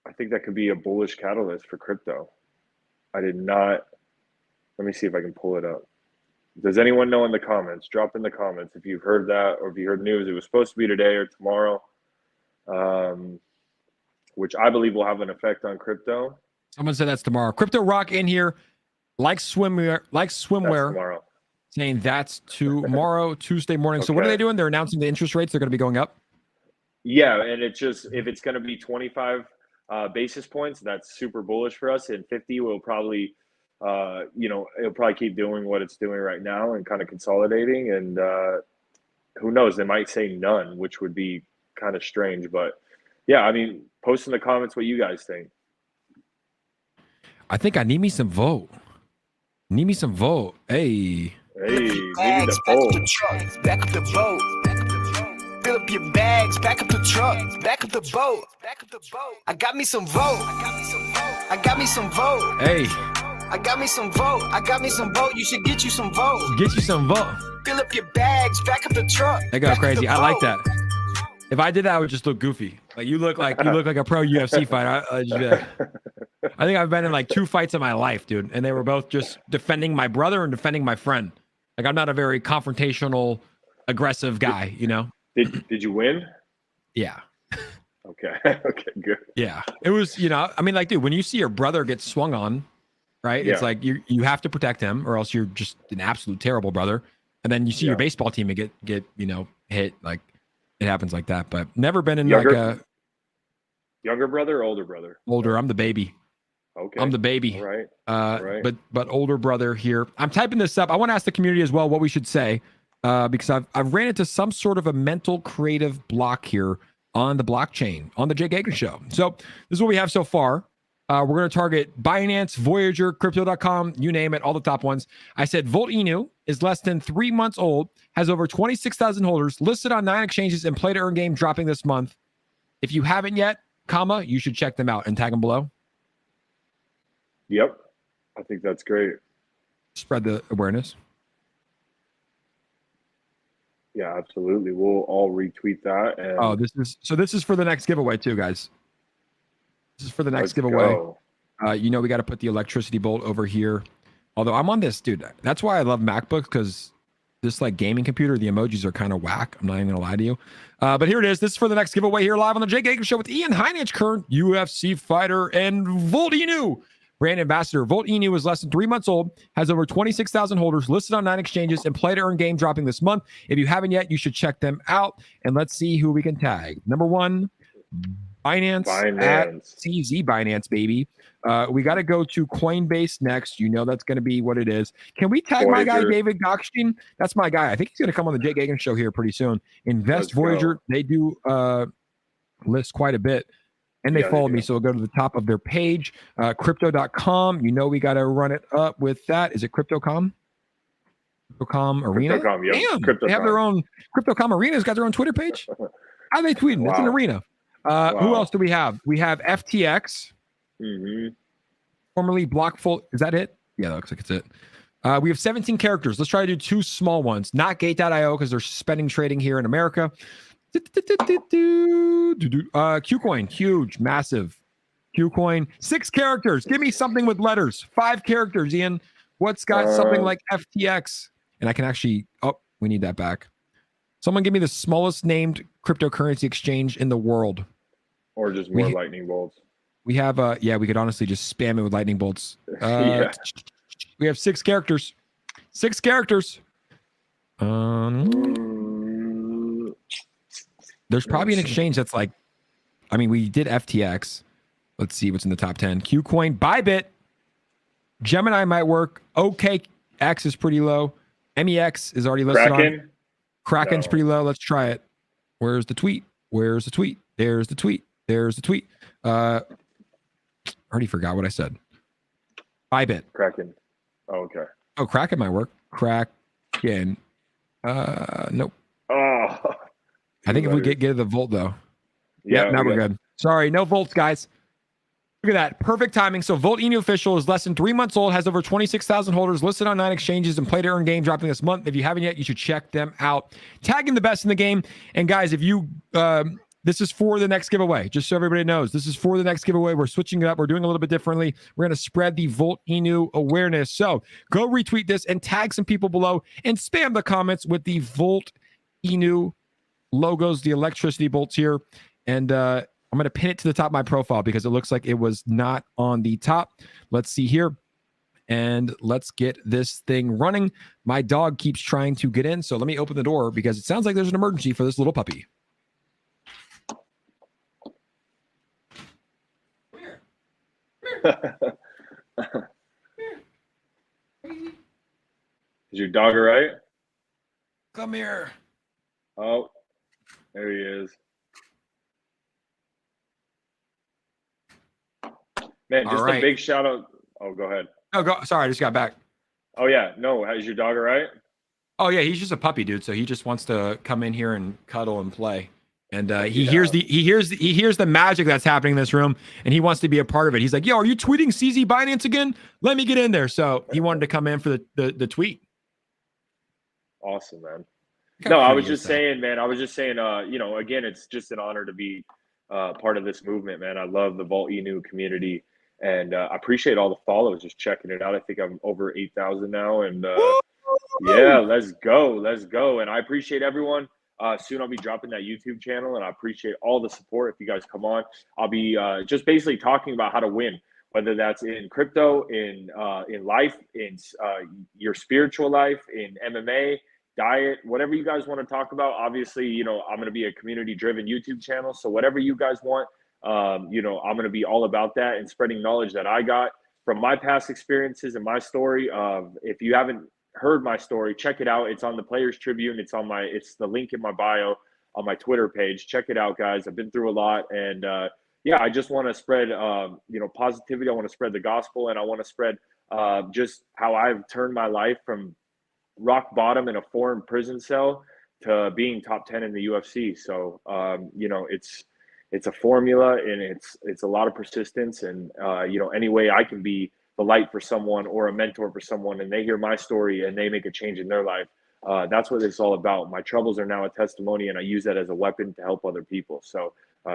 I think that could be a bullish catalyst for crypto. I did not. Let me see if I can pull it up. Does anyone know in the comments? Drop in the comments if you've heard that, or if you heard news. It was supposed to be today or tomorrow, which I believe will have an effect on crypto. Someone said that's tomorrow. Crypto Rock in here, like swimwear, Tomorrow. saying that's tomorrow, Tuesday morning. So what are they doing? They're announcing the interest rates. They're going to be going up. Yeah, and it's just, if it's going to be 25 basis points, that's super bullish for us. And 50 will probably, it'll probably keep doing what it's doing right now and kind of consolidating. And who knows? They might say none, which would be kind of strange. But yeah, I mean, post in the comments what you guys think. I think I need me some Volt. Need me some Volt. Hey. Hey, maybe Bags, the back up boat. the truck, back up the boat. Fill up your bags, back up the truck, back up the boat. I got me some Volt. I got me some Volt. Hey. I got me some Volt. I got me some Volt. You should get you some Volt. Get you some Volt. Fill up your bags, back up the truck. They go back up crazy. the I like boat. that. If I did that, I would just look goofy. Like you look like a pro UFC fighter. I'd just be like, I think I've been in like 2 fights in my life, dude, and they were both just defending my brother and defending my friend. Like I'm not a very confrontational, aggressive guy, you know. Did you win? Yeah. Okay. Okay. Good. Yeah. It was, you know, I mean, like, dude, when you see your brother get swung on, right? It's Yeah. like you have to protect him, or else you're just an absolute terrible brother. And then you see your Yeah. baseball team and get you know hit. Like it happens like that. But never been in Younger- like a Younger brother or older brother? older. I'm the baby. Okay. I'm the baby. All right. Right. But older brother here. I'm typing this up. I want to ask the community as well what we should say, because I've ran into some sort of a mental creative block here on the blockchain on the Jay Gagan show. So this is what we have so far. We're going to target Binance, Voyager, Crypto.com, you name it, all the top ones. I said Volt Inu is less than 3 months old, has over 26,000 holders, listed on 9 exchanges, and play to earn game dropping this month. If you haven't yet, you should check them out and tag them below. Yep. I think that's great. Spread the awareness. Yeah, absolutely. We'll all retweet that. And Oh, this is for the next giveaway too, guys. This is for the next let's giveaway. go. You know, we got to put the electricity bolt over here. Although I'm on this, dude. That's why I love MacBooks, because this like gaming computer, the emojis are kind of whack. I'm not even gonna lie to you. But here it is. This is for the next giveaway here live on the Jay Gagan Show with Ian Heineck, current UFC fighter, and Volt Inu, brand ambassador. Volt Inu is less than 3 months old, has over 26,000 holders, listed on 9 exchanges, and play to earn game dropping this month. If you haven't yet, you should check them out. And let's see who we can tag. Number 1, Binance. At CZ Binance, baby. We got to go to Coinbase next. You know that's going to be what it is. Can we tag my guy, Voyager. David Gockstein? That's my guy. I think he's going to come on the Jay Gagan Show here pretty soon. Invest Let's go. Voyager. They do list quite a bit. And they Yeah, they followed do. me, so we'll go to the top of their page. Crypto.com. You know we got to run it up with that. Is it Crypto.com? Crypto.com Arena? Crypto.com, yep. Damn, they Crypto.com. have their own Crypto.com Arena's got their own Twitter page. How are they tweeting? It's an Wow. arena. Who Wow. else do we have? We have FTX, Mm-hmm. formerly Blockful. Is that it? Yeah, that looks like it's it. We have 17 characters. Let's try to do 2 small ones. Not Gate.io because they're suspending trading here in America. Qcoin, huge, massive. Qcoin, 6 characters. Give me something with letters. 5 characters, Ian. What's got something like FTX? And I can actually, oh, we need that back. Someone give me the smallest named cryptocurrency exchange in the world. Or just more lightning bolts. We have, yeah, we could honestly just spam it with lightning bolts. Yeah. We have 6 characters. 6 characters. There's probably an exchange that's like, I mean, we did FTX. Let's see what's in the top 10. Qcoin, Bybit, Gemini might work. OKX is pretty low. MEX is already listed on. Kraken? Kraken's No. pretty low. Let's try it. Where's the tweet? Where's the tweet? There's the tweet. There's the tweet. Already forgot what I said. Bybit. Kraken. Oh, okay. Oh, Kraken might work. Kraken. Nope. Oh. I think if we get the Volt though. Yeah, Yep, now we're good. Sorry, no Volts, guys. Look at that. Perfect timing. So Volt Inu official is less than 3 months old, has over 26,000 holders, listed on 9 exchanges, and play to earn game dropping this month. If you haven't yet, you should check them out. Tagging the best in the game. And guys, if you this is for the next giveaway, just so everybody knows. This is for the next giveaway. We're switching it up. We're doing a little bit differently. We're going to spread the Volt Inu awareness. So go retweet this and tag some people below and spam the comments with the Volt Inu logos, the electricity bolts here. And I'm going to pin it to the top of my profile because it looks like it was not on the top. Let's see here. And let's get this thing running. My dog keeps trying to get in. So let me open the door because it sounds like there's an emergency for this little puppy. Is your dog all right? Come here. Oh, there he is. Man, just All right. a big shout out Oh, go ahead. Oh, go. Sorry, I just got back. Oh yeah, no. Is your dog all right? Oh yeah, he's just a puppy, dude. So he just wants to come in here and cuddle and play. And he hears the magic that's happening in this room, and he wants to be a part of it. He's like, "Yo, are you tweeting CZ Binance again? Let me get in there." So he wanted to come in for the tweet. Awesome, man. No, I was just saying, man. Again, it's just an honor to be part of this movement, man. I love the Volt Inu community, and I appreciate all the follows. Just checking it out. I think I'm over 8,000 now, and yeah, let's go. And I appreciate everyone. Soon I'll be dropping that YouTube channel, and I appreciate all the support. If you guys come on, I'll be just basically talking about how to win, whether that's in crypto, in life, in your spiritual life, in MMA, diet, whatever you guys want to talk about. Obviously, I'm going to be a community-driven YouTube channel, so whatever you guys want, I'm going to be all about that and spreading knowledge that I got from my past experiences and my story. If you haven't heard my story, check it out. It's on the Players Tribune. It's the link in my bio on my Twitter page. Check it out, guys. I've been through a lot, and I just want to spread positivity. I want to spread the gospel, and I want to spread just how I've turned my life from rock bottom in a foreign prison cell to being top 10 in the UFC. So it's a formula, and it's a lot of persistence, and any way I can be the light for someone or a mentor for someone, and they hear my story and they make a change in their life. That's what it's all about. My troubles are now a testimony, and I use that as a weapon to help other people. So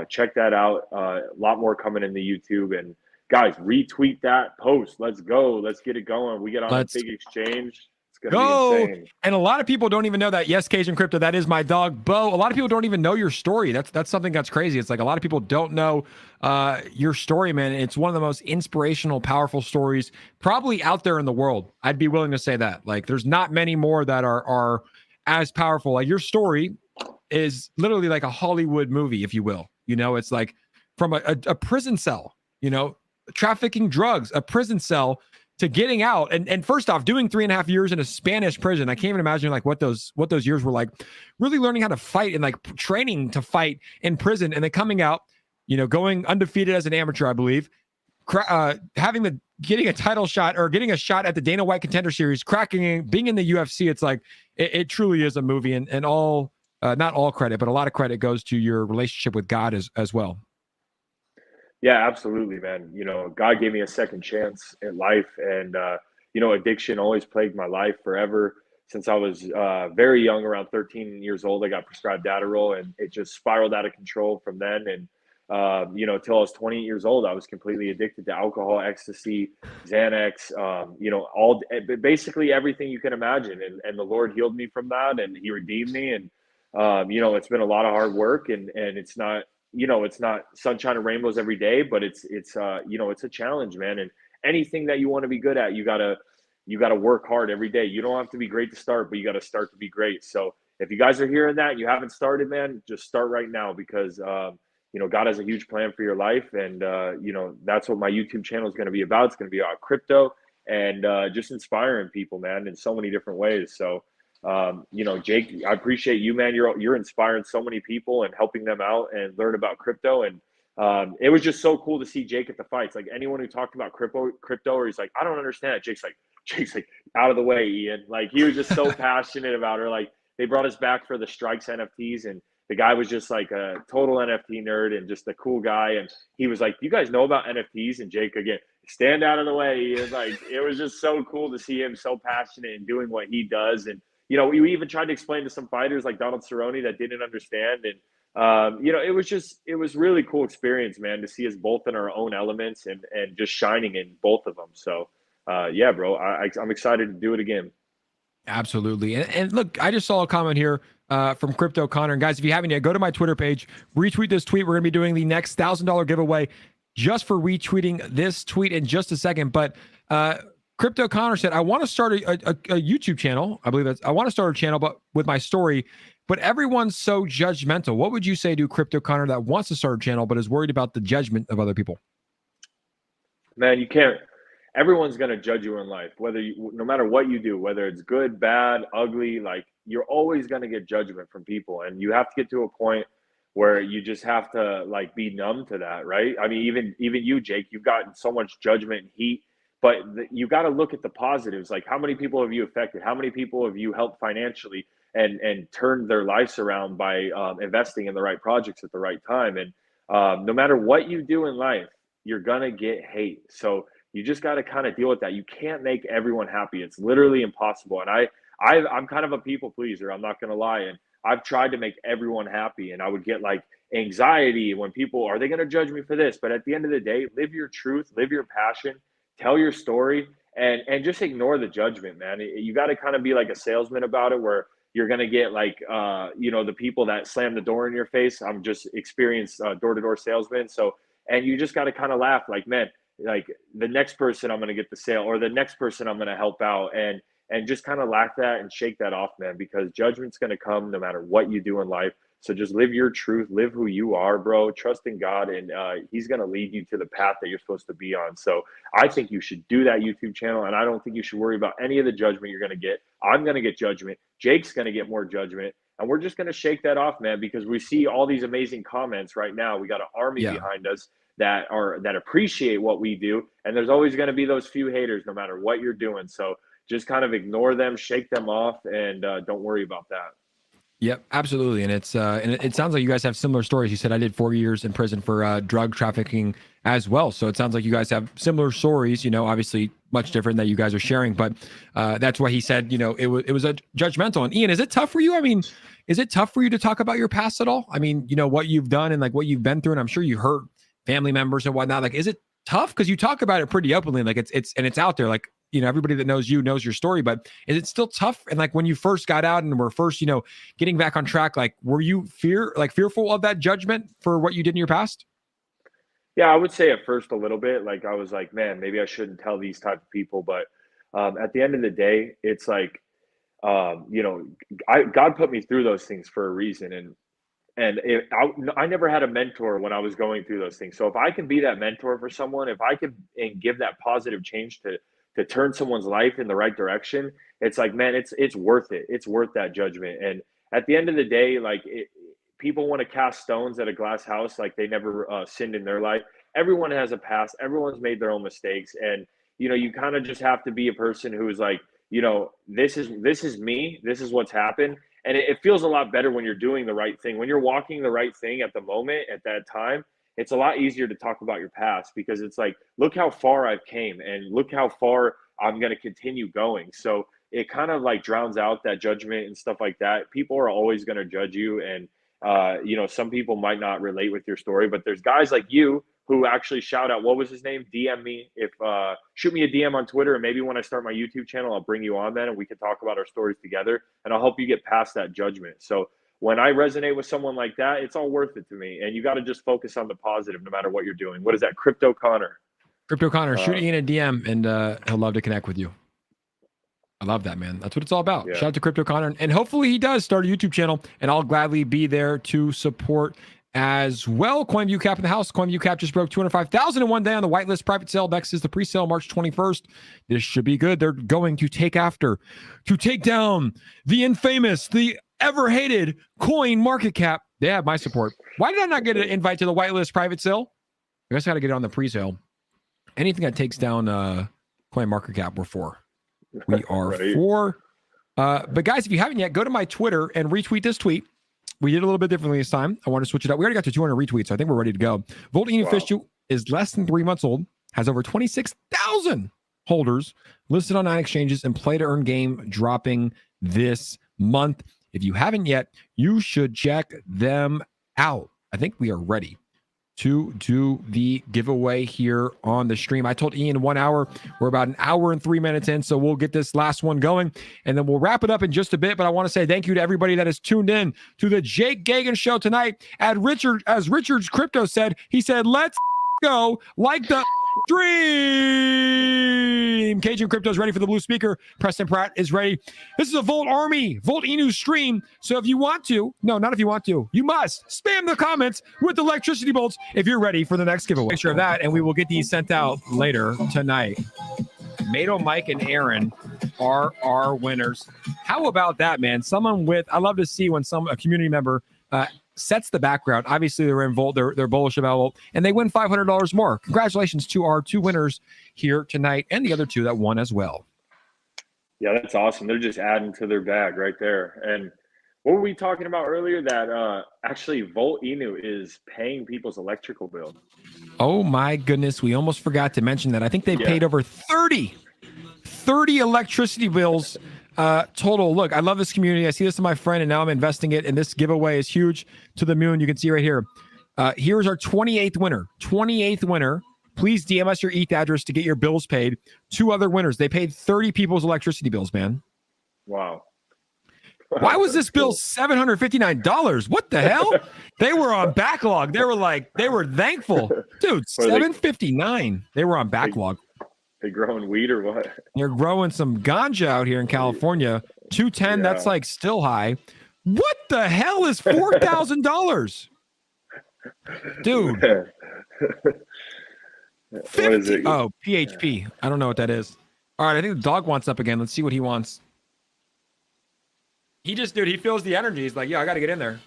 check that out. A lot more coming in the YouTube, and guys, retweet that post. Let's go. Let's get it going. We get on a big exchange. Go. And a lot of people don't even know that. Yes, Cajun Crypto, that is my dog, Bo. A lot of people don't even know your story. That's something that's crazy. It's like a lot of people don't know your story, man. It's one of the most inspirational, powerful stories probably out there in the world. I'd be willing to say that. Like, there's not many more that are as powerful. Like, your story is literally like a Hollywood movie, if you will. It's like from a prison cell, trafficking drugs, a prison cell, to getting out, and first off, doing 3.5 years in a Spanish prison. I can't even imagine like what those years were like. Really learning how to fight and like training to fight in prison, and then coming out, going undefeated as an amateur, I believe, getting a title shot or getting a shot at the Dana White Contender Series, being in the UFC. It's like it truly is a movie, and all not all credit, but a lot of credit goes to your relationship with God as well. Yeah, absolutely, man. God gave me a second chance in life, and addiction always plagued my life forever. Since I was very young, around 13 years old, I got prescribed Adderall, and it just spiraled out of control from then. And till I was 28 years old, I was completely addicted to alcohol, ecstasy, Xanax, basically everything you can imagine. And the Lord healed me from that, and He redeemed me. And it's been a lot of hard work, and it's not. It's not sunshine and rainbows every day, but it's a challenge, man. And anything that you want to be good at, you gotta work hard every day. You don't have to be great to start, but you got to start to be great. So if you guys are hearing that and you haven't started, man, just start right now, because God has a huge plan for your life, and that's what my YouTube channel is going to be about. It's going to be about crypto and just inspiring people, man, in so many different ways. So. Jake, I appreciate you, man. You're inspiring so many people and helping them out and learn about crypto. And it was just so cool to see Jake at the fights. Like, anyone who talked about crypto, or he's like, I don't understand it. Jake's like, out of the way, Ian. Like, he was just so passionate about her. Like, they brought us back for the Strikes NFTs, and the guy was just like a total NFT nerd and just a cool guy. And he was like, you guys know about NFTs? And Jake, again, stand out of the way. He was like, it was just so cool to see him so passionate and doing what he does. And we even tried to explain to some fighters like Donald Cerrone that didn't understand. And, it was really cool experience, man, to see us both in our own elements and just shining in both of them. So, yeah, bro, I'm excited to do it again. Absolutely. And look, I just saw a comment here from Crypto Connor. And guys, if you haven't yet, go to my Twitter page, retweet this tweet. We're going to be doing the next $1,000 giveaway just for retweeting this tweet in just a second. But, Crypto Connor said, I want to start a YouTube channel. I want to start a channel, but with my story, but everyone's so judgmental. What would you say to Crypto Connor that wants to start a channel, but is worried about the judgment of other people? Man, you can't, everyone's going to judge you in life, no matter what you do, whether it's good, bad, ugly, like, you're always going to get judgment from people. And you have to get to a point where you just have to like be numb to that. Right. I mean, even you, Jake, you've gotten so much judgment and heat but you got to look at the positives. Like, how many people have you affected? How many people have you helped financially and turned their lives around by investing in the right projects at the right time? And no matter what you do in life, you're going to get hate. So you just got to kind of deal with that. You can't make everyone happy. It's literally impossible. And I'm kind of a people pleaser. I'm not going to lie. And I've tried to make everyone happy. And I would get like anxiety when people, are they going to judge me for this? But at the end of the day, live your truth, live your passion, tell your story, and just ignore the judgment, man. You got to kind of be like a salesman about it, where you're going to get like, the people that slam the door in your face. I'm just experienced door-to-door salesman. So, and you just got to kind of laugh like, man, like the next person I'm going to get the sale, or the next person I'm going to help out, and just kind of laugh that and shake that off, man, because judgment's going to come no matter what you do in life. So just live your truth, live who you are, bro. Trust in God, and he's going to lead you to the path that you're supposed to be on. So I think you should do that YouTube channel, and I don't think you should worry about any of the judgment you're going to get. I'm going to get judgment. Jake's going to get more judgment, and we're just going to shake that off, man, because we see all these amazing comments right now. We got an army behind us that appreciate what we do, and there's always going to be those few haters no matter what you're doing. So just kind of ignore them, shake them off, and don't worry about that. Yep, absolutely. And it's and it sounds like you guys have similar stories. You said I did 4 years in prison for drug trafficking as well. So it sounds like you guys have similar stories, obviously much different that you guys are sharing, but that's why he said, it was a judgmental. And Ian, is it tough for you? I mean, is it tough for you to talk about your past at all? I mean, what you've done and like what you've been through, and I'm sure you hurt family members and whatnot. Like, is it tough? Because you talk about it pretty openly, like it's out there, like, everybody that knows you knows your story, but is it still tough? And like when you first got out and were first, getting back on track, like, were you fearful of that judgment for what you did in your past? Yeah, I would say at first a little bit. Like, I was like, man, maybe I shouldn't tell these type of people. But at the end of the day, it's like, God put me through those things for a reason. I never had a mentor when I was going through those things. So if I can be that mentor for someone, if I can and give that positive change to turn someone's life in the right direction, it's like, man, it's worth it. It's worth that judgment. And at the end of the day, like, people want to cast stones at a glass house like they never sinned in their life. Everyone has a past. Everyone's made their own mistakes. And, you kind of just have to be a person who is like, this is me. This is what's happened. And it feels a lot better when you're doing the right thing. When you're walking the right thing at the moment, at that time, it's a lot easier to talk about your past, because it's like, look how far I've came and look how far I'm going to continue going. So it kind of like drowns out that judgment and stuff like that. People are always going to judge you. And, some people might not relate with your story, but there's guys like you who actually shout out, what was his name? DM me, shoot me a DM on Twitter. And maybe when I start my YouTube channel, I'll bring you on then and we can talk about our stories together, and I'll help you get past that judgment. So when I resonate with someone like that, it's all worth it to me. And you got to just focus on the positive no matter what you're doing. What is that? Crypto Connor, shoot Ian a DM and he'll love to connect with you. I love that, man. That's what it's all about. Yeah. Shout out to Crypto Connor. And hopefully he does start a YouTube channel, and I'll gladly be there to support as well. CoinView Cap in the house. CoinView Cap just broke 205,000 in one day on the whitelist private sale. Next is the pre-sale March 21st. This should be good. They're going to take down the infamous, the ever-hated CoinMarketCap. They have my support. Why did I not get an invite to the whitelist private sale? I guess I got to get it on the pre-sale. Anything that takes down CoinMarketCap, we're for. We are right. For. But guys, if you haven't yet, go to my Twitter and retweet this tweet. We did a little bit differently this time. I want to switch it up. We already got to 200 retweets, so I think we're ready to go. Volt Inu 𝗖𝗧𝗛 is less than 3 months old, has over 26,000 holders, listed on 9 exchanges, and play to earn game dropping this month. If you haven't yet, you should check them out. I think we are ready to do the giveaway here on the stream. I told Ian 1 hour. We're about an hour and 3 minutes in, so we'll get this last one going, and then we'll wrap it up in just a bit. But I want to say thank you to everybody that has tuned in to the Jake Gagan Show tonight. As Richard's Crypto said, he said, let's go like the dream. Cajun Crypto is ready for the blue speaker. Preston Pratt is ready. This is a Volt Army, Volt Inu stream. So if you want to, no, not if you want to, you must spam the comments with electricity bolts if you're ready for the next giveaway. Make sure of that, and we will get these sent out later tonight. Mato, Mike, and Aaron are our winners. How about that, man? Someone with, I love to see when a community member sets the background. Obviously, they're in Volt. They're bullish about Volt, and they win $500 more. Congratulations to our 2 winners here tonight, and the other 2 that won as well. Yeah, that's awesome. They're just adding to their bag right there. And what were we talking about earlier? That actually Volt Inu is paying people's electrical bill. Oh my goodness, we almost forgot to mention that. I think they paid over 30 electricity bills total. Look, I love this community. I see this in my friend, and now I'm investing it. And this giveaway is huge to the moon. You can see right here. Here's our 28th winner. 28th winner. Please DM us your ETH address to get your bills paid. 2 other winners. They paid 30 people's electricity bills, man. Wow. Why was this bill $759? What the hell? They were on backlog. They were thankful. Dude, $759. They were on backlog. They growing weed or what? They're growing some ganja out here in California. 210, that's like still high. What the hell is $4,000? Dude. What is it? Oh, PHP. I don't know what that is. All right, I think the dog wants up again. Let's see what he wants. He feels the energy. He's like, yeah, I got to get in there.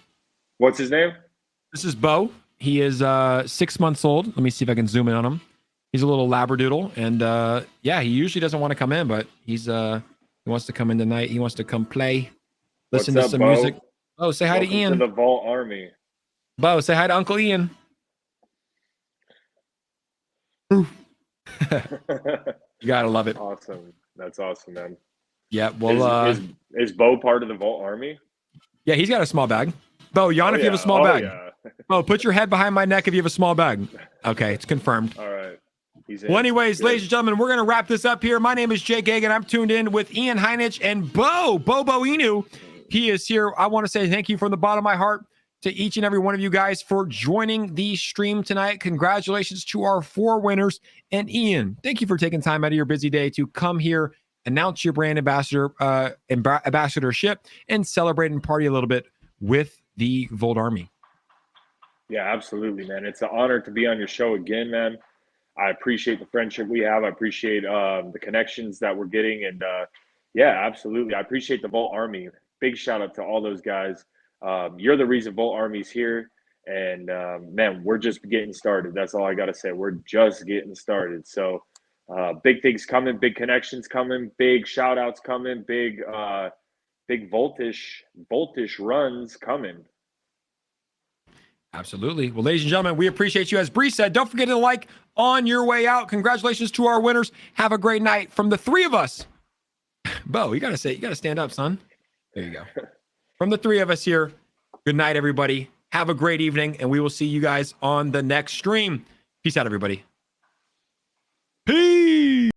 What's his name? This is Bo. He is 6 months old. Let me see if I can zoom in on him. He's a little labradoodle, and yeah, he usually doesn't want to come in, but he wants to come in tonight. He wants to come play, listen to some music. Oh, say hi to Ian. To the Volt Army. Bo, say hi to Uncle Ian. You gotta love it. Awesome. That's awesome, man. Yeah. Well, is Bo part of the Volt Army? Yeah, he's got a small bag. Bo, Jan, if you have a small bag. Yeah. Bo, put your head behind my neck if you have a small bag. Okay, it's confirmed. All right. Well, anyways, ladies and gentlemen, we're going to wrap this up here. My name is Jake Gagan. I'm tuned in with Ian Heineck and Bo Inu. He is here. I want to say thank you from the bottom of my heart to each and every one of you guys for joining the stream tonight. Congratulations to our 4 winners. And Ian, thank you for taking time out of your busy day to come here, announce your brand ambassadorship, and celebrate and party a little bit with the Volt Army. Yeah, absolutely, man. It's an honor to be on your show again, man. I appreciate the friendship we have. I appreciate the connections that we're getting. And yeah, absolutely. I appreciate the Volt Army. Big shout out to all those guys. You're the reason Volt Army's here. And man, we're just getting started. That's all I got to say. We're just getting started. So big things coming, big connections coming, big shout outs coming, big voltish runs coming. Absolutely. Well, ladies and gentlemen, we appreciate you. As Bree said, don't forget to like on your way out. Congratulations to our winners. Have a great night from the 3 of us. Bo, you got to stand up, son. There you go. From the 3 of us here, good night, everybody. Have a great evening, and we will see you guys on the next stream. Peace out, everybody. Peace.